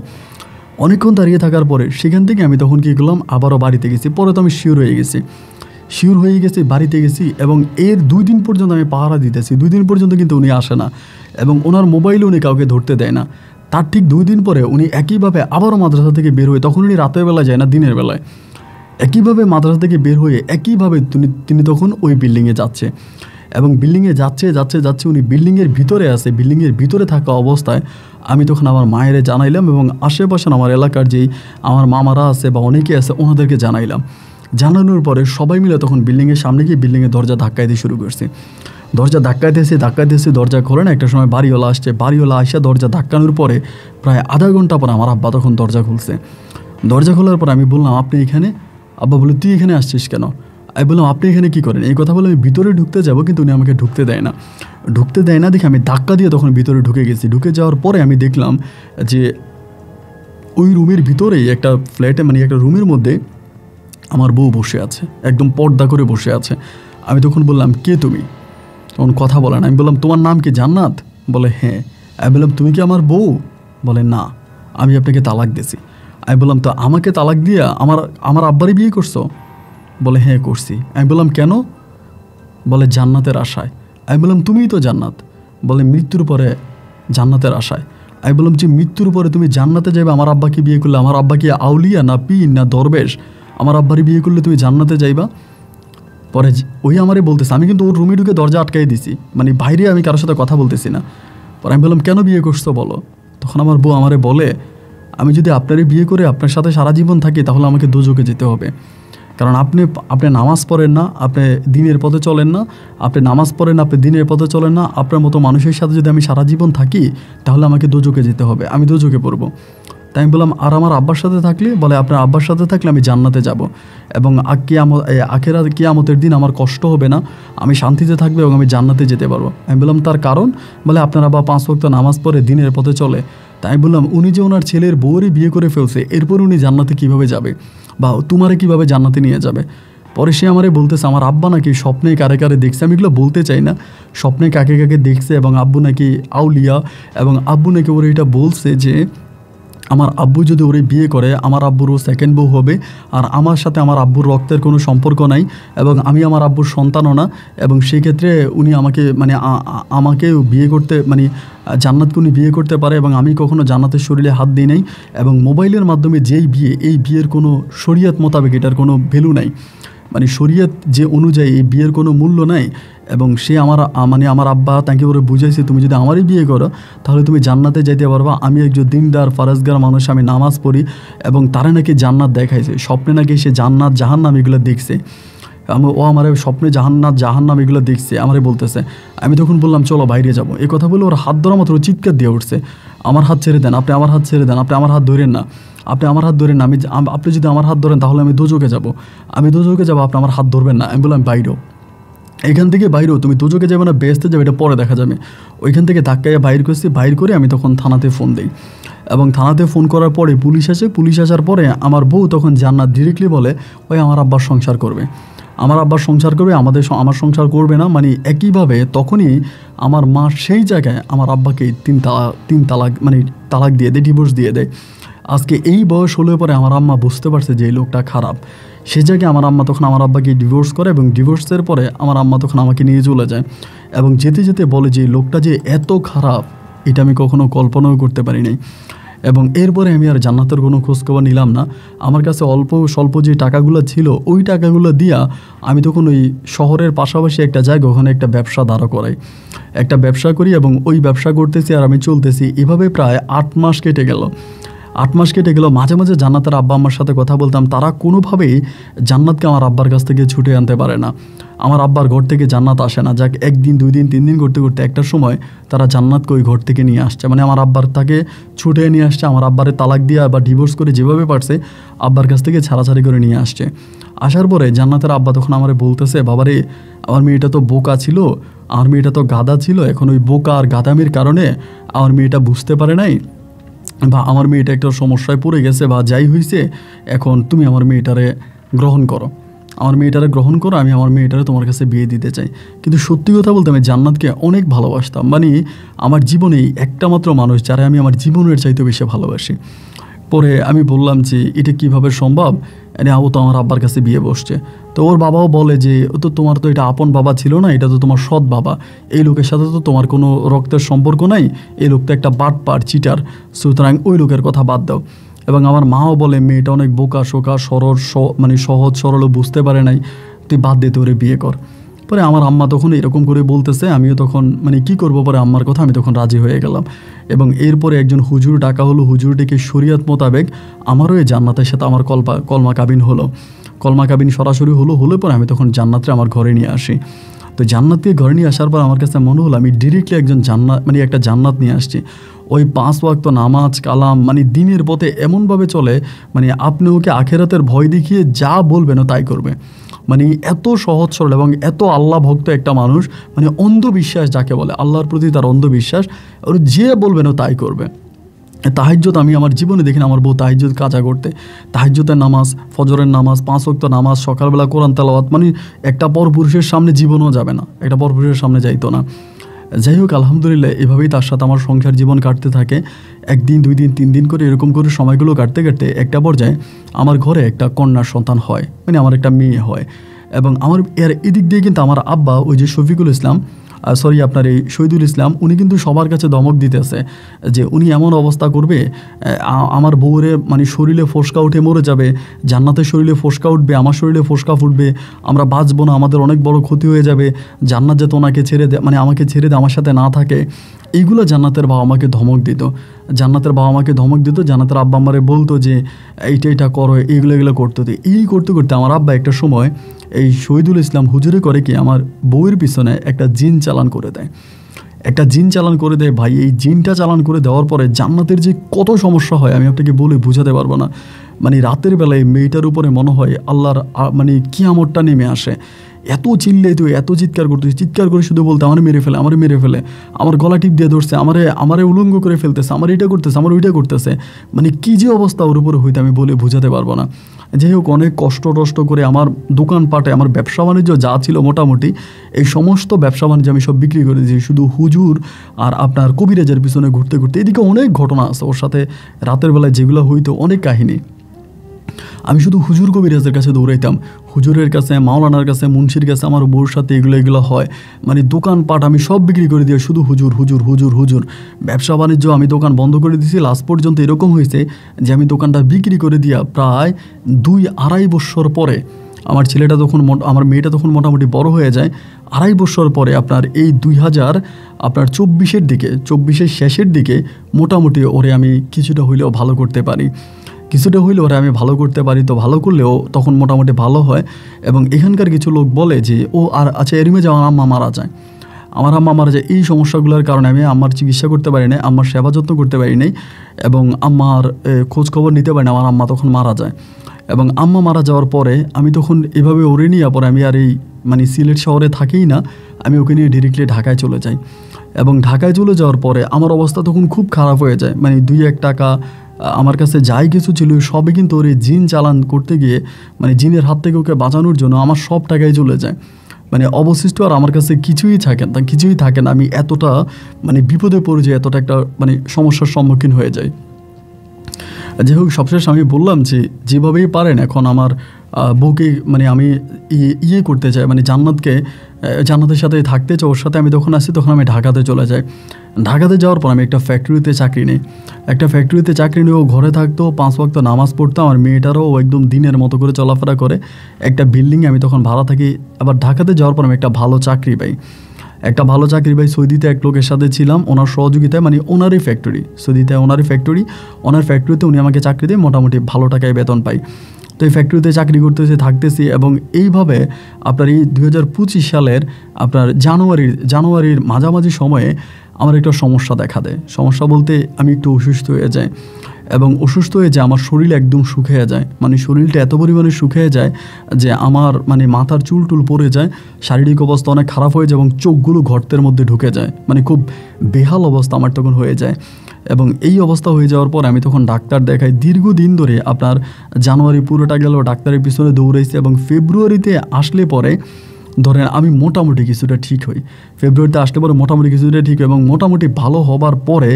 অনেকক্ষণ দাঁড়িয়ে থাকার পরে সেখান থেকে আমি তখন কী করলাম, আবারও বাড়িতে গেছি। পরে তো আমি শিওর হয়ে গেছি, বাড়িতে গেছি, এবং এর 2 দিন পর্যন্ত আমি পাহারা দিতেছি। 2 দিন পর্যন্ত কিন্তু উনি আসে না, এবং ওনার মোবাইলে উনি কাউকে ধরতে দেয় না। তার ঠিক 2 দিন পরে উনি একইভাবে আবারও মাদ্রাসা থেকে বের হয়ে, তখন উনি রাতের বেলায় যায় না, দিনের বেলায়, একইভাবে মাদ্রাসা থেকে বের হয়ে একইভাবে তিনি তখন ওই বিল্ডিংয়ে যাচ্ছে, এবং বিল্ডিংয়ে যাচ্ছে উনি বিল্ডিংয়ের ভিতরে আছে। বিল্ডিংয়ের ভিতরে থাকা অবস্থায় আমি তখন আমার মায়েরে জানাইলাম, এবং আশেপাশে আমার এলাকার যেই আমার মামারা আছে বা অনেকে আছে ওনাদেরকে জানানোর পরে সবাই মিলে তখন বিল্ডিংয়ের সামনে গিয়ে বিল্ডিংয়ের দরজা ধাক্কাইতে শুরু করছে। দরজা ধাক্কাইতেছে, দরজা খোলে না। একটা সময় বাড়িওয়ালা আসে, দরজা ধাক্কানোর পরে প্রায় আধা ঘন্টা পর আমার আব্বা তখন দরজা খুলছে। দরজা খোলার পর আমি বললাম আপনি এখানে? আব্বা বলে তুই এখানে আসছিস কেন? আমি বললাম আপনি এখানে কী করেন? এই কথা বলে আমি ভিতরে ঢুকতে যাবো, কিন্তু উনি আমাকে ঢুকতে দেয় না দেখে আমি ধাক্কা দিয়ে তখন ভিতরে ঢুকে গেছি। ঢুকে যাওয়ার পরে আমি দেখলাম যে ওই রুমের ভিতরেই একটা ফ্ল্যাটে, মানে একটা রুমের মধ্যে আমার বউ বসে আছে, একদম পর্দা করে বসে আছে। আমি তখন বললাম কে তুমি? তখন কথা বলে না। আমি বললাম তোমার নাম কি জান্নাত? বলে হ্যাঁ। আমি বললাম তুমি কি আমার বউ? বলে না, আমি আপনাকে তালাক দিয়েছি। আমি বললাম তো আমাকে তালাক দিয়ে আমার আব্বারই বিয়ে করছো? বলে হ্যাঁ করছি। আমি বললাম কেন? বলে জান্নাতের আশায়। আমি বললাম তুমিই তো জান্নাত। বলে মৃত্যুর পরে জান্নাতের আশায়। আমি বললাম যে মৃত্যুর পরে তুমি জান্নাতে যাবে, আমার আব্বাকে বিয়ে করলে, আমার আব্বা কি আউলিয়া না পীর না দরবেশ, আমার আব্বারই বিয়ে করলে তুমি জান্নাতে যাইবা? পরে ওই আমারে বলতেছে, আমি কিন্তু ওর রুমে ঢুকে দরজা আটকাই দিছি, মানে বাইরে আমি কারোর সাথে কথা বলতেছি না। পরে আমি বললাম কেন বিয়ে করছো বলো? তখন আমার বউ আমারে বলে, আমি যদি আপনারই বিয়ে করে আপনার সাথে সারা জীবন থাকি তাহলে আমাকে দোজখে যেতে হবে, কারণ আপনি নামাজ পড়েন না, আপনি দিনের পথে চলেন না, আপনি নামাজ পড়েন, আপনি দিনের পথে চলেন না, আপনার মতো মানুষের সাথে যদি আমি সারা জীবন থাকি তাহলে আমাকে দোজখে যেতে হবে, আমি দোজখে পড়বো। তাই আমি বললাম আর আমার আব্বার সাথে থাকলে? বলে আপনার আব্বার সাথে থাকলে আমি জান্নাতে যাব এবং আখেরাত কিয়ামতের দিন আমার কষ্ট হবে না, আমি শান্তিতে থাকবো এবং আমি জান্নাতে যেতে পারবো। আমি বললাম তার কারণ? বলে আপনার আব্বা 5 ওয়াক্ত নামাজ পড়ে দিনের পথে চলে। তাই বললাম উনি যে ওনার ছেলের বউরই বিয়ে করে ফেলছে, এরপর উনি জান্নাতে কিভাবে যাবে বা তোমারে কিভাবে জান্নাতে নিয়ে যাবে? পরে সে আমারে বলতেছে আমার আব্বা নাকি স্বপ্নে কারে কারে দেখছে, আমি এগুলো বলতে চাই না, স্বপ্নে কাকে কাকে দেখছে এবং আব্বু নাকি আউলিয়া এবং আব্বু নাকি ওরা এটা বলছে যে আমার আব্বু যদি ওরে বিয়ে করে আমার আব্বুরও সেকেন্ড বউ হবে, আর আমার সাথে আমার আব্বুর রক্তের কোনো সম্পর্ক নাই এবং আমি আমার আব্বুর সন্তানও না, এবং সেই ক্ষেত্রে উনি আমাকে মানে আমাকে বিয়ে করতে মানে জান্নাতকে উনি বিয়ে করতে পারে এবং আমি কখনো জান্নাতের শরীরে হাত দিই নাই, এবং মোবাইলের মাধ্যমে যেই বিয়ে, এই বিয়ের কোনো শরিয়ত মোতাবেক এটার কোনো ভ্যালু নাই, মানে শরিয়ত যে অনুযায়ী এই বিয়ের কোনো মূল্য নাই। এবং সে আমার আব্বা তাকে ওরে বুঝাইছে তুমি যদি আমারই বিয়ে করো তাহলে তুমি জান্নাতে যাইতে পারবা, আমি একজন দিনদার ফারাজগার মানুষ, আমি নামাজ পড়ি, এবং তারা নাকি জান্নাত দেখাইছে, স্বপ্নে নাকি সে জান্নাত জাহান্নাম এগুলো দেখছে, ও আমার স্বপ্নে জাহান্নাম এগুলো দেখছে আমারে বলতেছে। আমি তখন বললাম চলো বাইরে যাবো, এই কথা বলে ওর হাত ধরা মাত্র চিৎকার দিয়ে উঠছে, আমার হাত ছেড়ে দেন, আপনি আমার হাত ছেড়ে দেন, আপনি আমার হাত ধরেন না, আপনি আমার হাত ধরেন না, আপনি যদি আমার হাত ধরেন তাহলে আমি দোজখে যাব, আপনি আমার হাত ধরবেন না। আমি বললাম বাইরেও, এখান থেকে বাইরেও, তুমি দোজখে যাবে না বেহেশতে যাবে এটা পরে দেখা যাবে। ওইখান থেকে ধাক্কায় বাইর করে আমি তখন থানাতে ফোন দিই, এবং থানাতে ফোন করার পরে পুলিশ আসে, পুলিশ আসার পরে আমার বউ তখন জান্নাত ডিরেক্টলি বলে ওই আমার আব্বার সংসার করবে, আমার সংসার করবে না, মানে একইভাবে তখনই আমার মা সেই জায়গায় আমার আব্বাকে তিন তালাক মানে তালাক দিয়ে দেয়, ডিভোর্স দিয়ে দেয়। আজকে এই বয়স হলে পরে আমার আম্মা বুঝতে পারছে যে এই লোকটা খারাপ, সে জায়গায় আমার আম্মা তখন আমার আব্বাকে ডিভোর্স করে, এবং ডিভোর্সের পরে আমার আম্মা তখন আমাকে নিয়ে চলে যায়, এবং যেতে যেতে বলে যে এই লোকটা যে এত খারাপ এটা আমি কখনো কল্পনাও করতে পারি নাই। এবং এরপরে আমি আর জান্নাতের কোনো খোঁজখবর নিলাম না। আমার কাছে অল্প স্বল্প যে টাকাগুলো ছিল ওই টাকাগুলো দিয়া আমি তখন ওই শহরের পাশাপাশি একটা জায়গা ওখানে একটা ব্যবসা দাঁড়া করাই, একটা ব্যবসা করি, এবং ওই ব্যবসা করতেছি আর আমি চলতেছি। এভাবে প্রায় 8 মাস কেটে গেল। মাঝে মাঝে জান্নাতের আব্বা আম্মার সাথে কথা বলতাম, তারা কোনোভাবেই জান্নাতকে আমার আব্বার কাছ থেকে ছুটে আনতে পারে না, আমার আব্বার ঘর থেকে জান্নাত আসে না। যাক 1 দিন 2 দিন 3 দিন করতে করতে একটা সময় তারা জান্নাতকে ওই ঘর থেকে নিয়ে আসছে, মানে আমার আব্বার তাকে ছুটে নিয়ে আসছে, আমার আব্বারে তালাক দিয়ে বা ডিভোর্স করে যেভাবে পারছে আব্বার কাছ থেকে ছাড়াছাড়ি করে নিয়ে আসছে। আসার পরে জান্নাতের আব্বা তখন আমারে বলতেছে, বাবারে আমার মেয়েটা তো বোকা ছিল, আমার মেয়েটা তো গাধা ছিল, এখন ওই বোকা আর গাধামির কারণে আমার মেয়েটা বুঝতে পারে নাই, বা আমার মেয়েটা একটা সমস্যায় পড়ে গেছে বা যাই হয়েছে, এখন তুমি আমার মেয়েটারে গ্রহণ করো, আমি আমার মেয়েটারে তোমার কাছে বিয়ে দিতে চাই। কিন্তু সত্যি কথা বলতে আমি জান্নাতকে অনেক ভালোবাসতাম, মানে আমার জীবনেই একটা মাত্র মানুষ যারা আমি আমার জীবনের চাইতে বেশি ভালোবাসি। পরে আমি বললাম যে এটা কীভাবে সম্ভব, ও তো আমার আব্বার কাছে বিয়ে বসছে। তো ওর বাবাও বলে যে ও তো তোমার তো এটা আপন বাবা ছিল না, এটা তো তোমার সৎ বাবা, এই লোকের সাথে তো তোমার কোনো রক্তের সম্পর্ক নাই, এই লোকটা একটা বাটপার চিটার, সুতরাং ওই লোকের কথা বাদ দাও। এবং আমার মাও বলে মেয়েটা অনেক বোকা শোকা মানে সহজ সরলও বুঝতে পারে নাই, তুই বাদ দে, তোরে বিয়ে কর। পরে আমার আম্মা তখন এরকম করে বলতেছে, আমিও তখন মানে কি করব, পরে আম্মার কথা আমি তখন রাজি হয়ে গেলাম। এবং এরপরে একজন হুজুর ডাকা হলো, হুজুর ডেকে শরিয়ত মোতাবেক আমারও এই জান্নাতের সাথে আমার কলমা কাবিন হলো, সরাসরি হলো পরে আমি তখন জান্নাতরে আমার ঘরে নিয়ে আসি। তো জান্নাতকে ঘরে নিয়ে আসার পর আমার কাছে মনে হলো আমি ডিরেক্টলি একজন একটা জান্নাত নিয়ে আসছি। ওই 5 ওয়াক্ত নামাজ কালাম মানে দিনের পথে এমনভাবে চলে, মানে আপনি ওকে আখেরাতের ভয় দেখিয়ে যা বলবেন ও তাই করবে, মানে এত সহজ সরল এবং এত আল্লাহ ভক্ত একটা মানুষ, মানে অন্ধবিশ্বাস যাকে বলে, আল্লাহর প্রতি তার অন্ধবিশ্বাস, ওর যে বলবেন ও তাই করবে। তাহাজ্জুদ আমি আমার জীবনে দেখি না আমার বউ তাহাজ্জুদ কাজা করতে, তাহাজ্জুদের নামাজ, ফজরের নামাজ, 5 ওয়াক্ত নামাজ, সকালবেলা কোরআন তেলাওয়াত, মানে একটা পরপুরুষের সামনে জীবনও যাবে না, একটা পরপুরুষের সামনে যাইতো না। যাই হোক আলহামদুলিল্লাহ এভাবেই তার সাথে আমার সংসার জীবন কাটতে থাকে। 1 দিন 2 দিন 3 দিন করে এরকম করে সময়গুলো কাটতে কাটতে একটা পর্যায়ে আমার ঘরে একটা কন্যার সন্তান হয়, মানে আমার একটা মেয়ে হয়। এবং আমার এদিক দিয়ে কিন্তু আমার আব্বা ওই যে শফিকুল ইসলাম সরি আপনার এই শহীদুল ইসলাম, উনি কিন্তু সবার কাছে ধমক দিতেছে যে উনি এমন অবস্থা করবে, আমার বউরে মানে শরীরে ফোসকা উঠে মরে যাবে, জান্নাতের শরীরে ফোসকা উঠবে, আমার শরীরে ফোসকা ফুটবে, আমরা বাঁচবো না, আমাদের অনেক বড় ক্ষতি হয়ে যাবে, জান্নাত যাতে ওনাকে ছেড়ে দেয়, মানে আমাকে ছেড়ে দেয়, আমার সাথে না থাকে। এইগুলো জান্নাতের বাবা আমাকে ধমক দিত, জান্নাতের আব্বা আমারে বলতো যে এইটা করো, এগুলো করতে হতো। এই করতে করতে আমার আব্বা একটা সময় এই শহীদুল ইসলাম হুজুরে করে কি আমার বউয়ের পিছনে একটা জিন চালান করে দেয়। ভাই এই জিনটা চালান করে দেওয়ার পরে জান্নাতের যে কত সমস্যা হয় আমি আপনাকে বলে বোঝাতে পারবো না। মানে রাতের বেলায় মেয়েটার উপরে মনে হয় আল্লাহর মানে কিয়ামতটা নেমে আসে। এত চিল্লাইতো, এত চিৎকার করে শুধু বলতে আমারে মেরে ফেলে, আমার গলা টিপ দিয়ে ধরছে, আমারে উলঙ্গ করে ফেলতেছে, আমার এটা করতেছে, আমার ওইটা করতেছে। মানে কী যে অবস্থা ওর উপরে হইতে আমি বলে বোঝাতে পারবো না। যাই হোক, অনেক কষ্ট করে আমার দোকানপাটে আমার ব্যবসা বাণিজ্য যা ছিল মোটামুটি এই সমস্ত ব্যবসা বাণিজ্য আমি সব বিক্রি করে দিয়েছি, শুধু হুজুর আর আপনার কবিরাজের পিছনে ঘুরতে। এদিকে অনেক ঘটনা আছে ওর সাথে, রাতের বেলায় যেগুলো হইতো, অনেক কাহিনী। আমি শুধু হুজুর কবিরাজের কাছে দৌড়াইতাম, হুজুরের কাছে, মাওলানার কাছে, মুন্সির কাছে, আমার বউর সাথে এগুলো হয়। মানে দোকানপাট আমি সব বিক্রি করে দিয়ে শুধু হুজুর। ব্যবসা বাণিজ্য আমি দোকান বন্ধ করে দিয়েছি। লাস্ট পর্যন্ত এরকম হয়েছে যে আমি দোকানটা বিক্রি করে দিয়া প্রায় 2-2.5 বছর পরে আমার মেয়েটা তখন মোটামুটি বড় হয়ে যায়। 2.5 বছর পরে আপনার এই 2024-এর শেষের দিকে মোটামুটি ওরে আমি কিছুটা হইলেও ভালো করতে পারি। তো ভালো করলেও তখন মোটামুটি ভালো হয়। এবং এখানকার কিছু লোক বলে যে ও আর আচ্ছা এরিমে যে আমার আম্মা মারা যায়, এই সমস্যাগুলোর কারণে আমি আম্মার চিকিৎসা করতে পারি নাই, আম্মার সেবা যত্ন করতে পারি নাই, এবং আম্মার খোঁজ খবর নিতে পারি না। আমার আম্মা তখন মারা যায়, এবং আম্মা মারা যাওয়ার পরে আমি তখন এভাবে ওরে নিয়ে পরে আমি আর এই মানে সিলেট শহরে থাকেই না, আমি ওকে নিয়ে ডিরেক্টলি ঢাকায় চলে যাই। এবং ঢাকায় চলে যাওয়ার পরে আমার অবস্থা তখন খুব খারাপ হয়ে যায়। মানে 2-1 টাকা আমার কাছে যাই কিছু ছিল সবই কিন্তু ওর এই জিন চালান করতে গিয়ে, মানে জিনের হাত থেকে ওকে বাঁচানোর জন্য আমার সব টাকাই চলে যায়। মানে অবশিষ্ট আর আমার কাছে কিছুই থাকে না। আমি এতটা মানে বিপদে পড়ে যাই, এতটা একটা মানে সমস্যার সম্মুখীন হয়ে যাই। যাই হোক, সবশেষ আমি বললাম যে যেভাবেই পারেন এখন আমার বউকে মানে আমি করতে চাই, মানে জান্নাতের সাথে থাকতে চাই ওর সাথে। আমি তখন তখন আমি ঢাকাতে চলে যাই। ঢাকাতে যাওয়ার পর আমি একটা ফ্যাক্টরিতে চাকরি নিয়ে ও ঘরে থাকতো, 5 ওয়াক্ত নামাজ পড়তো। আমার মেয়েটারও একদম দিনের মতো করে চলাফেরা করে। একটা বিল্ডিংয়ে আমি তখন ভাড়া থাকি। আবার ঢাকাতে যাওয়ার পর আমি একটা ভালো চাকরি পাই। সৌদিতে এক লোকের সাথে ছিলাম, ওনার সহযোগিতায়, মানে ওনার ফ্যাক্টরিতে উনি আমাকে চাকরি দিয়ে মোটামুটি ভালো টাকায় বেতন পাই। তো এই ফ্যাক্টরিতে চাকরি থাকতেছি। এবং এইভাবে আপনার এই 2025 সালের আপনার জানুয়ারির মাঝামাঝি সময়ে আমার একটা সমস্যা দেখা দেয়। সমস্যা বলতে আমি একটু অসুস্থ হয়ে যাই, এবং অসুস্থ হয়ে যায় আমার শরীর একদম শুকিয়ে যায়। মানে শরীরটা এত পরিমাণে শুকিয়ে যায় যে আমার মানে মাথার চুল পড়ে যায়, শারীরিক অবস্থা অনেক খারাপ হয়ে যায়, এবং চোখগুলো গর্তের মধ্যে ঢুকে যায়। মানে খুব বেহাল অবস্থা আমার তখন হয়ে যায়। এবং এই অবস্থা হয়ে যাওয়ার পর আমি তখন ডাক্তার দেখাই। দীর্ঘদিন ধরে আপনার জানুয়ারি পুরোটা গেল ডাক্তারের পিছনে দৌড়াইছি, এবং ফেব্রুয়ারিতে আসলে পরে ধরেন আমি মোটামুটি কিছুটা ঠিক হই। এবং মোটামুটি ভালো হবার পরে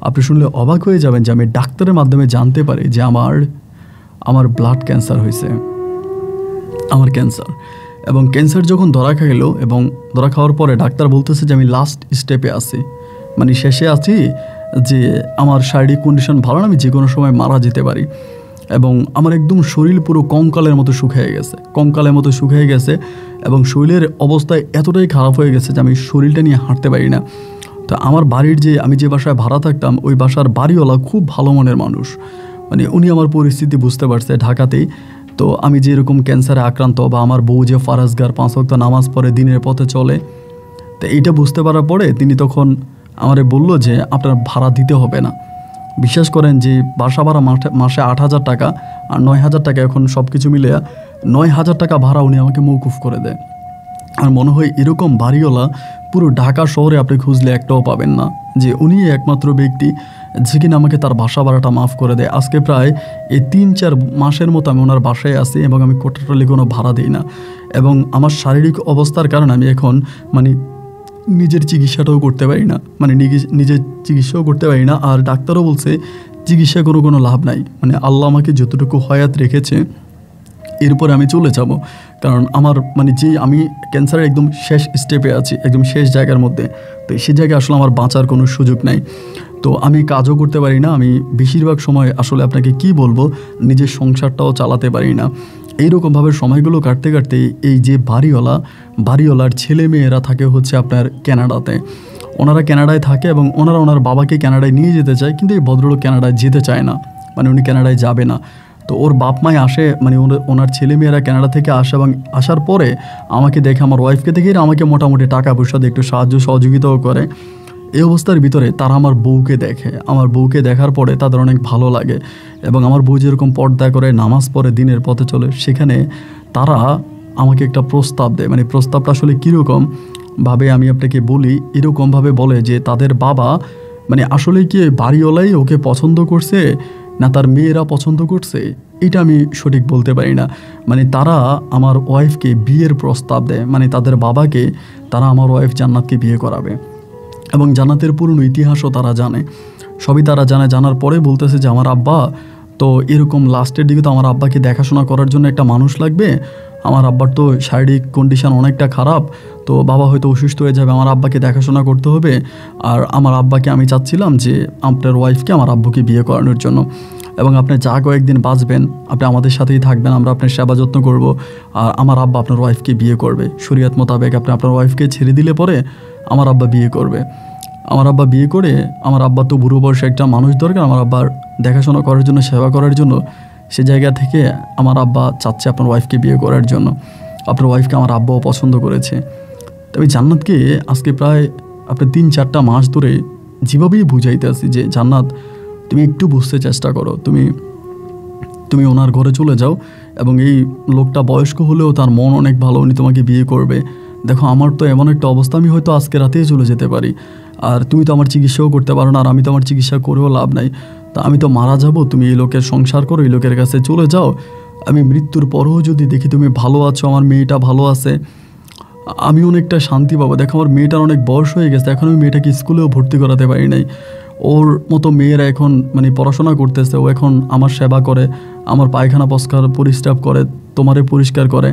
আপনি শুনলে অবাক হয়ে যাবেন যে আমি ডাক্তারের মাধ্যমে জানতে পারি যে আমার ব্লাড ক্যান্সার হয়েছে, এবং ক্যান্সার যখন ধরা খাইল, এবং ধরা খাওয়ার পরে ডাক্তার বলতেছে যে আমি লাস্ট স্টেপে আছি, মানে শেষে আছি, যে আমার শারীরিক কন্ডিশন ভালো না, আমি যে কোনো সময় মারা যেতে পারি। এবং আমার একদম শরীর পুরো কঙ্কালের মতো শুকিয়ে গেছে, এবং শরীরের অবস্থায় এতটাই খারাপ হয়ে গেছে যে আমি শরীরটা নিয়ে হাঁটতে পারি না। তো আমার বাড়ির আমি যে বাসায় ভাড়া থাকতাম, ওই বাসার বাড়িওয়ালা খুব ভালো মনের মানুষ, মানে উনি আমার পরিস্থিতি বুঝতে পারছে ঢাকাতেই। তো আমি যে এরকম ক্যান্সারে আক্রান্ত, বা আমার বউ যে ফারাজগার 5 ওয়াক্ত নামাজ পড়ে দিনের পথে চলে, তো এইটা বুঝতে পারার পরে তিনি তখন আমারে বলল যে আপনার ভাড়া দিতে হবে না। বিশ্বাস করেন যে বাসা ভাড়া মাসে 8,000 টাকা, আর 9,000 টাকা এখন সব কিছু মিলে 9,000 টাকা ভাড়া উনি আমাকে মৌকুফ করে দেয়। আর মনে হয় এরকম বাড়িওয়ালা পুরো ঢাকা শহরে আপনি খুঁজলে একটাও পাবেন না, যে উনি একমাত্র ব্যক্তি যে কিনা আমাকে তার বাসা ভাড়াটা মাফ করে দেয়। আজকে প্রায় এই 3-4 মাসের মতো আমি ওনার বাসায় আছি, এবং আমি টোটালি কোনো ভাড়া দিই না। এবং আমার শারীরিক অবস্থার কারণে আমি এখন মানে নিজের চিকিৎসাটাও করতে পারি না, আর ডাক্তারও বলছে চিকিৎসা কোনো লাভ নাই। মানে আল্লাহ আমাকে যতটুকু হায়াত রেখেছে এরপরে আমি চলে যাব, কারণ আমার মানে যে আমি ক্যান্সারের একদম শেষ স্টেপে আছি, একদম শেষ জায়গার মধ্যে। তো সেই জায়গায় আসলে আমার বাঁচার কোনো সুযোগ নাই। তো আমি কাজও করতে পারি না, আমি বেশিরভাগ সময় আসলে আপনাকে কি বলবো, নিজের সংসারটাও চালাতে পারি না। এইরকমভাবে সময়গুলো কাটতে কাটতে এই যে বাড়িওয়ালার ছেলে মেয়েরা থাকে হচ্ছে আপনার কানাডাতে। ওনারা কানাডায় থাকে এবং ওনারা ওনার বাবাকে কানাডায় নিয়ে যেতে চায়, কিন্তু এই ভদ্রলোক কানাডায় যেতে চায় না, মানে উনি কানাডায় যাবে না। তো ওর বাপ মাই আসে, মানে ওনার ছেলে মেয়েরা কানাডা থেকে আসে এবং আসার পরে আমাকে দেখে, আমার ওয়াইফকে দেখে আমাকে মোটামুটি টাকা পয়সা দিয়ে একটু সাহায্য সহযোগিতাও করে। এই অবস্থার ভিতরে তারা আমার বউকে দেখে, আমার বউকে দেখার পরে তাদের অনেক ভালো লাগে এবং আমার বউ যেরকম পর্দা করে নামাজ পড়ে দিনের পথে চলে, সেখানে তারা আমাকে একটা প্রস্তাব দেয়। মানে প্রস্তাবটা আসলে কীরকম ভাবে আমি আপনাকে বলি, এরকমভাবে বলে যে তাদের বাবা মানে আসলে কি বাড়িওয়ালাই ওকে পছন্দ করছে না তার মেয়েরা পছন্দ করছে, এটা আমি সঠিক বলতে পারি না। মানে তারা আমার ওয়াইফকে বিয়ের প্রস্তাব দেয়, মানে তাদের বাবাকে তারা আমার ওয়াইফ জান্নাতকে বিয়ে করাবে এবং জান্নাতের পুরনো ইতিহাসও তারা জানে, সবই তারা জানে। জানার পরে বলতেছে যে আমার আব্বা তো এরকম লাস্টের দিকে তো আমার আব্বাকে দেখাশোনা করার জন্য একটা মানুষ লাগবে, আমার আব্বার তো শারীরিক কন্ডিশন অনেকটা খারাপ, তো বাবা হয়তো অসুস্থ হয়ে যাবে, আমার আব্বাকে দেখাশোনা করতে হবে। আর আমার আব্বাকে আমি চাচ্ছিলাম যে আপনার ওয়াইফকে আমার আব্বুকে বিয়ে করানোর জন্য, এবং আপনি যা কয়েকদিন বাঁচবেন আপনি আমাদের সাথেই থাকবেন, আমরা আপনার সেবা যত্ন করব, আর আমার আব্বা আপনার ওয়াইফকে বিয়ে করবে শরীয়ত মোতাবেক। আপনি আপনার ওয়াইফকে ছেড়ে দিলে পরে আমার আব্বা বিয়ে করবে। আমার আব্বা বিয়ে করে, আমার আব্বা তো বুড়ো বয়সে একটা মানুষ দরকার আমার আব্বার দেখাশোনা করার জন্য, সেবা করার জন্য। সে জায়গা থেকে আমার আব্বা চাচ্ছে আপনার ওয়াইফকে বিয়ে করার জন্য। আপনার ওয়াইফকে আমার আব্বাও পছন্দ করেছে। তবে জান্নাতকে আজকে প্রায় আপনার 3-4টা মাস ধরে যেভাবেই বুঝাইতে আসি যে জান্নাত তুমি একটু বুঝতে চেষ্টা করো, তুমি ওনার ঘরে চলে যাও, এবং এই লোকটা বয়স্ক হলেও তার মন অনেক ভালো, উনি তোমাকে বিয়ে করবে। দেখো আমার তো এমন একটা অবস্থা, আমি হয়তো আজকে রাতেই চলে যেতে পারি, আর তুমি তো আমার চিকিৎসাও করতে পারো না, আর আমি তো আমার চিকিৎসা করেও লাভ নাই, তা আমি তো মারা যাব, তুমি এই লোকের সংসার করো, এই লোকের কাছে চলে যাও। আমি মৃত্যুর পরেও যদি দেখি তুমি ভালো আছো, আমার মেয়েটা ভালো আছে, আমি অনেকটা শান্তি পাবো। দেখো আমার মেয়েটার অনেক বয়স হয়ে গেছে, এখন আমি মেয়েটাকে স্কুলেও ভর্তি করাতে পারি নাই। ওর মতো মেয়েরা এখন মানে পড়াশোনা করতেছে, ও এখন আমার সেবা করে, আমার পায়খানা পরিষ্কার করে, তোমারে পরিষ্কার করে।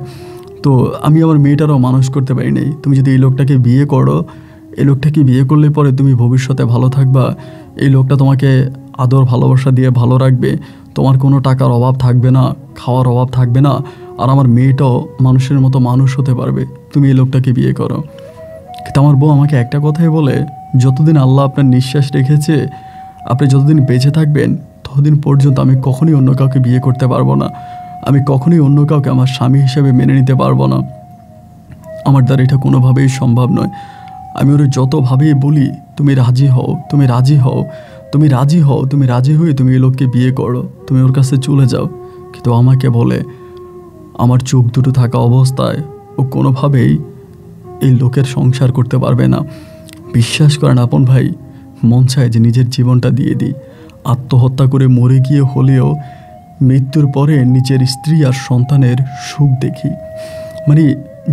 তো আমি আমার মেয়েটারও মানুষ করতে পারি নাই। তুমি যদি এই লোকটাকে বিয়ে করো, এই লোকটাকে বিয়ে করলে পরে তুমি ভবিষ্যতে ভালো থাকবা, এই লোকটা তোমাকে আদর ভালোবাসা দিয়ে ভালো রাখবে, তোমার কোনো টাকার অভাব থাকবে না, খাওয়ার অভাব থাকবে না, আর আমার মেয়েটাও মানুষের মতো মানুষ হতে পারবে, তুমি এই লোকটাকে বিয়ে করো। কিন্তু আমার বউ আমাকে একটা কথাই বলে, যতদিন আল্লাহ আপনার নিঃশ্বাস রেখেছে, আপনি যতদিন বেঁচে থাকবেন ততদিন পর্যন্ত আমি কখনোই অন্য কাউকে বিয়ে করতে পারবো না, আমি কখনোই অন্য কাউকে আমার স্বামী হিসেবে মেনে নিতে পারবো না, আমার দ্বারা এটা কোনোভাবেই সম্ভব নয়। আমি ওর যতভাবেই বলি তুমি রাজি হও, তুমি রাজি হও, তুমি রাজি হও, তুমি রাজি হয়ে তুমি এই লোককে বিয়ে করো, তুমি ওর কাছে চলে যাও, কিন্তু আমাকে বলে আমার চোখ দুটো থাকা অবস্থায় ও কোনোভাবেই এই লোকের সংসার করতে পারবে না। বিশ্বাস করেন আপন ভাই, মন চায় যে নিজের জীবনটা দিয়ে দিই, আত্মহত্যা করে মরে গিয়ে হলেও মৃত্যুর পরে নিজের স্ত্রী আর সন্তানের সুখ দেখি। মানে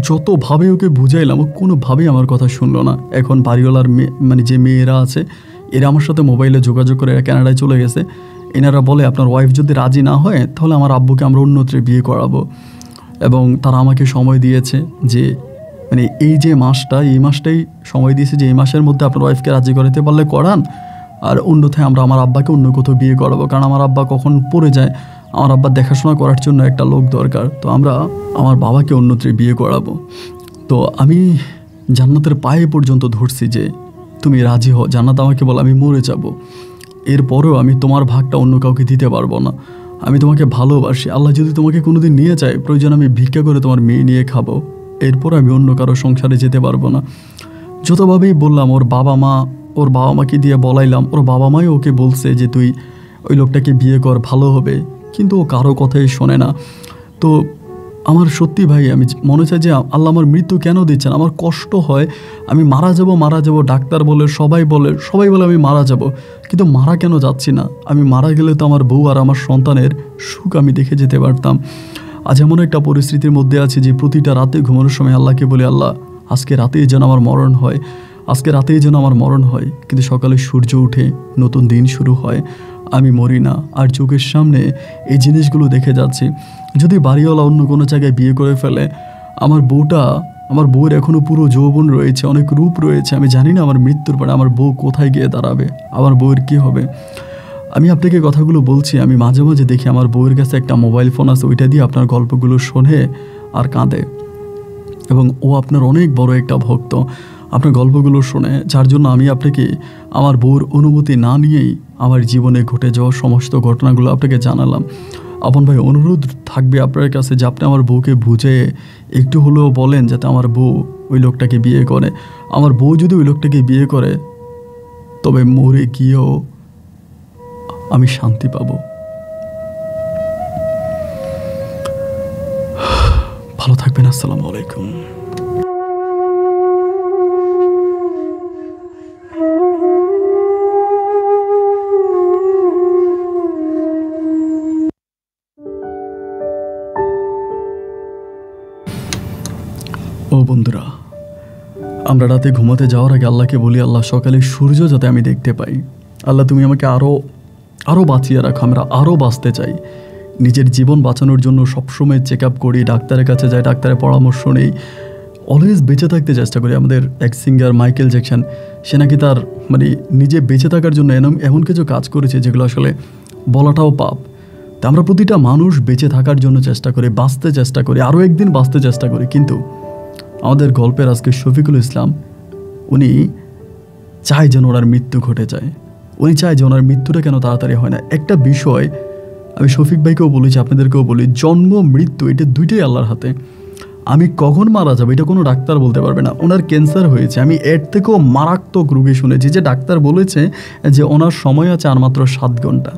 যতভাবে ওকে বুঝাইলাম ও কোনোভাবেই আমার কথা শুনলো না। এখন বাড়িওয়ালার মানে যে মেয়েরা আছে এরা আমার সাথে মোবাইলে যোগাযোগ করে, এরা কানাডায় চলে গেছে, এনারা বলে আপনার ওয়াইফ যদি রাজি না হয় তাহলে আমার আব্বুকে আমরা অন্যত্রে বিয়ে করাবো। এবং তারা আমাকে সময় দিয়েছে যে মানে এই যে মাসটা, এই মাসটাই সময় দিয়েছে যে এই মাসের মধ্যে আপনার ওয়াইফকে রাজি করাতে পারলে করান, আর অন্যথায় আমরা আমার আব্বাকে অন্য কোথাও বিয়ে করাবো, কারণ আমার আব্বা কখন পড়ে যায়, আমার আব্বার দেখাশোনা করার জন্য একটা লোক দরকার, তো আমরা আমার বাবাকে অন্যত্রে বিয়ে করাবো। তো আমি জান্নাতের পায়ে পর্যন্ত ধরছি যে তুমি রাজি হও। জান্নাত আমাকে বলে আমি মরে যাব, এরপরেও আমি তোমার ভাগটা অন্য কাউকে দিতে পারবো না, আমি তোমাকে ভালোবাসি, আল্লাহ যদি তোমাকে কোনোদিন নিয়ে যায় প্রয়োজন আমি ভিক্ষা করে তোমার মেয়ে নিয়ে খাবো, এরপর আমি অন্য কারো সংসারে যেতে পারবো না। যতভাবেই বললাম, ওর বাবা মাকে দিয়ে বলাইলাম, ওর বাবা মাই ওকে বলছে যে তুই ওই লোকটাকে বিয়ে কর, ভালো হবে, কিন্তু ও কারো কথাই শোনে না। তো আমার সত্যি ভাই আমি মনে চাই যে আল্লাহ আমার মৃত্যু কেন দিচ্ছেন, আমার কষ্ট হয়, আমি মারা যাব, ডাক্তার বলে সবাই বলে আমি মারা যাব, কিন্তু মারা কেন যাচ্ছি না? আমি মারা গেলে তো আমার বউ আর আমার সন্তানের সুখ আমি দেখে যেতে পারতাম। আজ এমন একটা পরিস্থিতির মধ্যে আছে যে প্রতিটা রাতে ঘুমানোর সময় আল্লাহকে বলি, আল্লাহ আজকে রাতেই যেন আমার মরণ হয়, আজকে রাতেই যেন আমার মরণ হয়, কিন্তু সকালে সূর্য উঠে নতুন দিন শুরু হয়, আমি মরি না, আর চোখের সামনে এই জিনিসগুলো দেখে যাচ্ছি। যদি বাড়িওয়ালা অন্য কোনো জায়গায় বিয়ে করে ফেলে, আমার বউয়ের এখনও পুরো যৌবন রয়েছে, অনেক রূপ রয়েছে, আমি জানি না আমার মৃত্যুর পরে আমার বউ কোথায় গিয়ে দাঁড়াবে, আমার বউয়ের কী হবে। আমি আপনাকে কথাগুলো বলছি, আমি মাঝে মাঝে দেখি আমার বউয়ের কাছে একটা মোবাইল ফোন আছে, ওইটা দিয়ে আপনার গল্পগুলো শোনে আর কাঁদে, এবং ও আপনার অনেক বড় একটা ভক্ত, আপনার গল্পগুলো শোনে, যার জন্য আমি আপনাকে আমার বউর অনুমতি না নিয়েই আমার জীবনে ঘটে যাওয়া সমস্ত ঘটনাগুলো আপনাকে জানালাম। আপন ভাই, অনুরোধ থাকবে আপনার কাছে যে আপনি আমার বউকে বুঝে একটু হলেও বলেন যাতে আমার বউ ওই লোকটাকে বিয়ে করে। আমার বউ যদি ওই লোকটাকে বিয়ে করে, তবে মরে গিয়েও আমি শান্তি পাব। ভালো থাকবেন। আসসালামু আলাইকুম। ও বন্ধুরা, আমরা রাতে ঘুমাতে যাওয়ার আগে আল্লাহকে বলি, আল্লাহ সকালে সূর্য যাতে আমি দেখতে পাই, আল্লাহ তুমি আমাকে আরও বাঁচিয়ে রাখো, আমরা আরও বাঁচতে চাই। নিজের জীবন বাঁচানোর জন্য সবসময় চেক আপ করি, ডাক্তারের কাছে যাই, ডাক্তারের পরামর্শ নেই, অলওয়েজ বেঁচে থাকতে চেষ্টা করি। আমাদের এক সিঙ্গার মাইকেল জ্যাকসন, সে নাকি তার নিজে বেঁচে থাকার জন্য এমন কিছু কাজ করেছে যেগুলো আসলে বলাটাও পাপ। তা আমরা প্রতিটা মানুষ বেঁচে থাকার জন্য চেষ্টা করি, বাঁচতে চেষ্টা করি, আরও একদিন বাঁচতে চেষ্টা করি। কিন্তু আমাদের গল্পের আজকে শফিকুল ইসলাম, উনি চায় যেন ওনার মৃত্যু ঘটে যায়, উনি চায় যে ওনার মৃত্যুটা কেন তাড়াতাড়ি হয় না। একটা বিষয় আমি শফিক ভাইকেও বলেছি, আপনাদেরকেও বলি, জন্ম মৃত্যু এটা দুইটাই আল্লাহর হাতে। আমি কখন মারা যাবো এটা কোনো ডাক্তার বলতে পারবে না। ওনার ক্যান্সার হয়েছে, আমি এর থেকেও মারাত্মক রোগী শুনেছি যে ডাক্তার বলেছে যে ওনার সময় আছে আর মাত্র 7 ঘন্টা,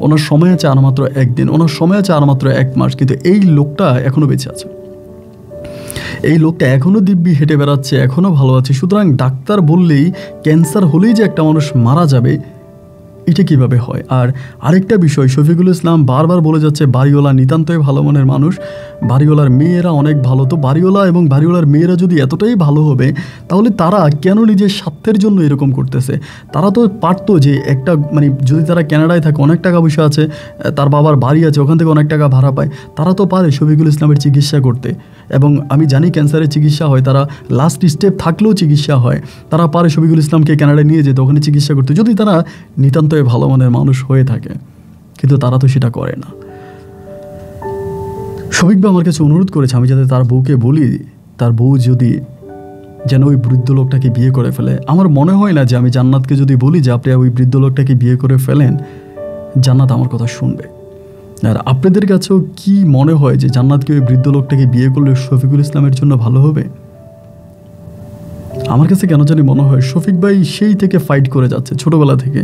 ওনার সময় আছে আর মাত্র 1 দিন, ওনার সময় আছে আর মাত্র 1 মাস, কিন্তু এই লোকটা এখনও বেঁচে আছে, এই লোকটা এখনও দিব্যি হেঁটে বেড়াচ্ছে, এখনও ভালো আছে। সুতরাং ডাক্তার বললেই, ক্যান্সার হলেই যে একটা মানুষ মারা যাবে, এটা কীভাবে হয়? আর আরেকটা বিষয়, শফিকুল ইসলাম বারবার বলে যাচ্ছে বাড়িওয়ালা নিতান্তই ভালো মনের মানুষ, বাড়িওয়ালার মেয়েরা অনেক ভালো। তো বাড়িওয়ালা এবং বাড়িওয়ালার মেয়েরা যদি এতটাই ভালো হবে, তাহলে তারা কেন নিজের স্বার্থের জন্য এরকম করতেছে? তারা তো পারতো যে একটা যদি তারা কানাডায় থাকে, অনেক টাকা পয়সা আছে, তার বাবার বাড়ি আছে, ওখান থেকে অনেক টাকা ভাড়া পায়, তারা তো পারে শফিকুল ইসলামের চিকিৎসা করতে। এবং আমি জানি ক্যান্সারের চিকিৎসা হয়, তারা লাস্ট স্টেপ থাকলেও চিকিৎসা হয়, তারা পারে শফিকুল ইসলামকে কানাডায় নিয়ে যেতে, ওখানে চিকিৎসা করতে, যদি তারা নিতান্তই ভালো মনের মানুষ হয়ে থাকে। কিন্তু তারা তো সেটা করে না। শফিক ভাই আমার কাছে অনুরোধ করেছে আমি যাতে তার বউকে বলি, তার বউ যদি যেন ওই বৃদ্ধ লোকটাকে বিয়ে করে ফেলে। আমার মনে হয় না যে আমি জান্নাতকে যদি বলি যে আপনি ওই বৃদ্ধ লোকটাকে বিয়ে করে ফেলেন, জান্নাত আমার কথা শুনবে। আর আপনাদের কাছেও কি মনে হয় যে জান্নাতকে ওই বৃদ্ধ লোকটাকে বিয়ে করলে শফিকুল ইসলামের জন্য ভালো হবে? আমার কাছে কেন জানি মনে হয় শফিক ভাই সেই থেকে ফাইট করে যাচ্ছে ছোটোবেলা থেকে।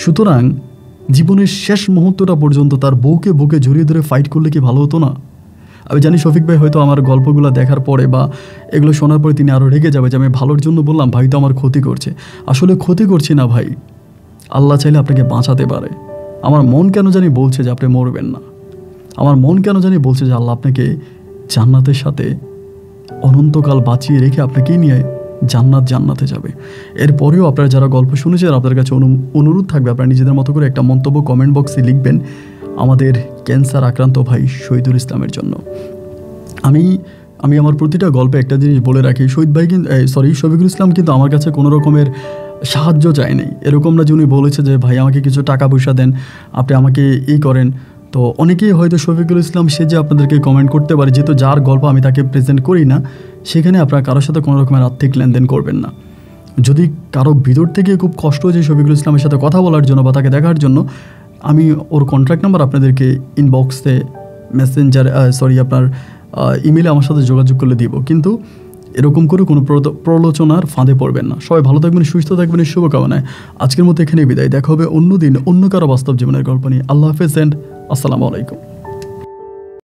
সুতরাং জীবনের শেষ মুহূর্তটা পর্যন্ত তার বউকে বুকে জড়িয়ে ধরে ফাইট করলে কি ভালো হতো না? আমি জানি শফিক ভাই হয়তো আমার গল্পগুলো দেখার পরে বা এগুলো শোনার পরে তিনি আরও রেগে যাবে যে আমি ভালোর জন্য বললাম, ভাই তো আমার ক্ষতি করছে। আসলে ক্ষতি করছি না ভাই, আল্লাহ চাইলে আপনাকে বাঁচাতে পারে। আমার মন কেন জানি বলছে যে আপনি মরবেন না, আমার মন কেন জানি বলছে যে আল্লাহ আপনাকে জান্নাতের সাথে অনন্তকাল বাঁচিয়ে রেখে আপনাকেই নিয়ে জান্নাতে যাবে। এরপরেও আপনারা যারা গল্প শুনেছেন, আপনাদের কাছে অনুরোধ থাকবে আপনারা নিজেদের মতো করে একটা মন্তব্য কমেন্ট বক্সে লিখবেন আমাদের ক্যান্সার আক্রান্ত ভাই শহীদুল ইসলামের জন্য। আমি আমার প্রতিটা গল্পে একটা জিনিস বলে রাখি, শফিকুল ইসলাম কিন্তু আমার কাছে কোনো রকমের সাহায্য চায়নি। এরকম না যে উনি বলেছে যে ভাই আমাকে কিছু টাকা পয়সা দেন, আপনি আমাকে করেন। তো অনেকেই হয়তো শফিকুল ইসলাম সে যে আপনাদেরকে কমেন্ট করতে পারে, যেহেতু যার গল্প আমি তাকে প্রেজেন্ট করি না, সেখানে আপনারা কারোর সাথে কোনো রকমের আর্থিক লেনদেন করবেন না। যদি কারো ভিতর থেকে খুব কষ্ট হয়েছে শফিকুল ইসলামের সাথে কথা বলার জন্য বা তাকে দেখার জন্য, আমি ওর কন্ট্যাক্ট নাম্বার আপনাদেরকে ইনবক্সে আপনার ইমেলে আমার সাথে যোগাযোগ করলে দিব। কিন্তু এরকম করে কোনো প্রলোচনার ফাঁদে পড়বেন না। সবাই ভালো থাকবেন, সুস্থ থাকবেন, এই শুভকামনায় আজকের মতো এখানেই বিদায়। দেখা হবে অন্য দিন অন্য কারো বাস্তব জীবনের গল্প নিয়ে। আল্লাহ হাফেজ এন্ড আসসালামু আলাইকুম।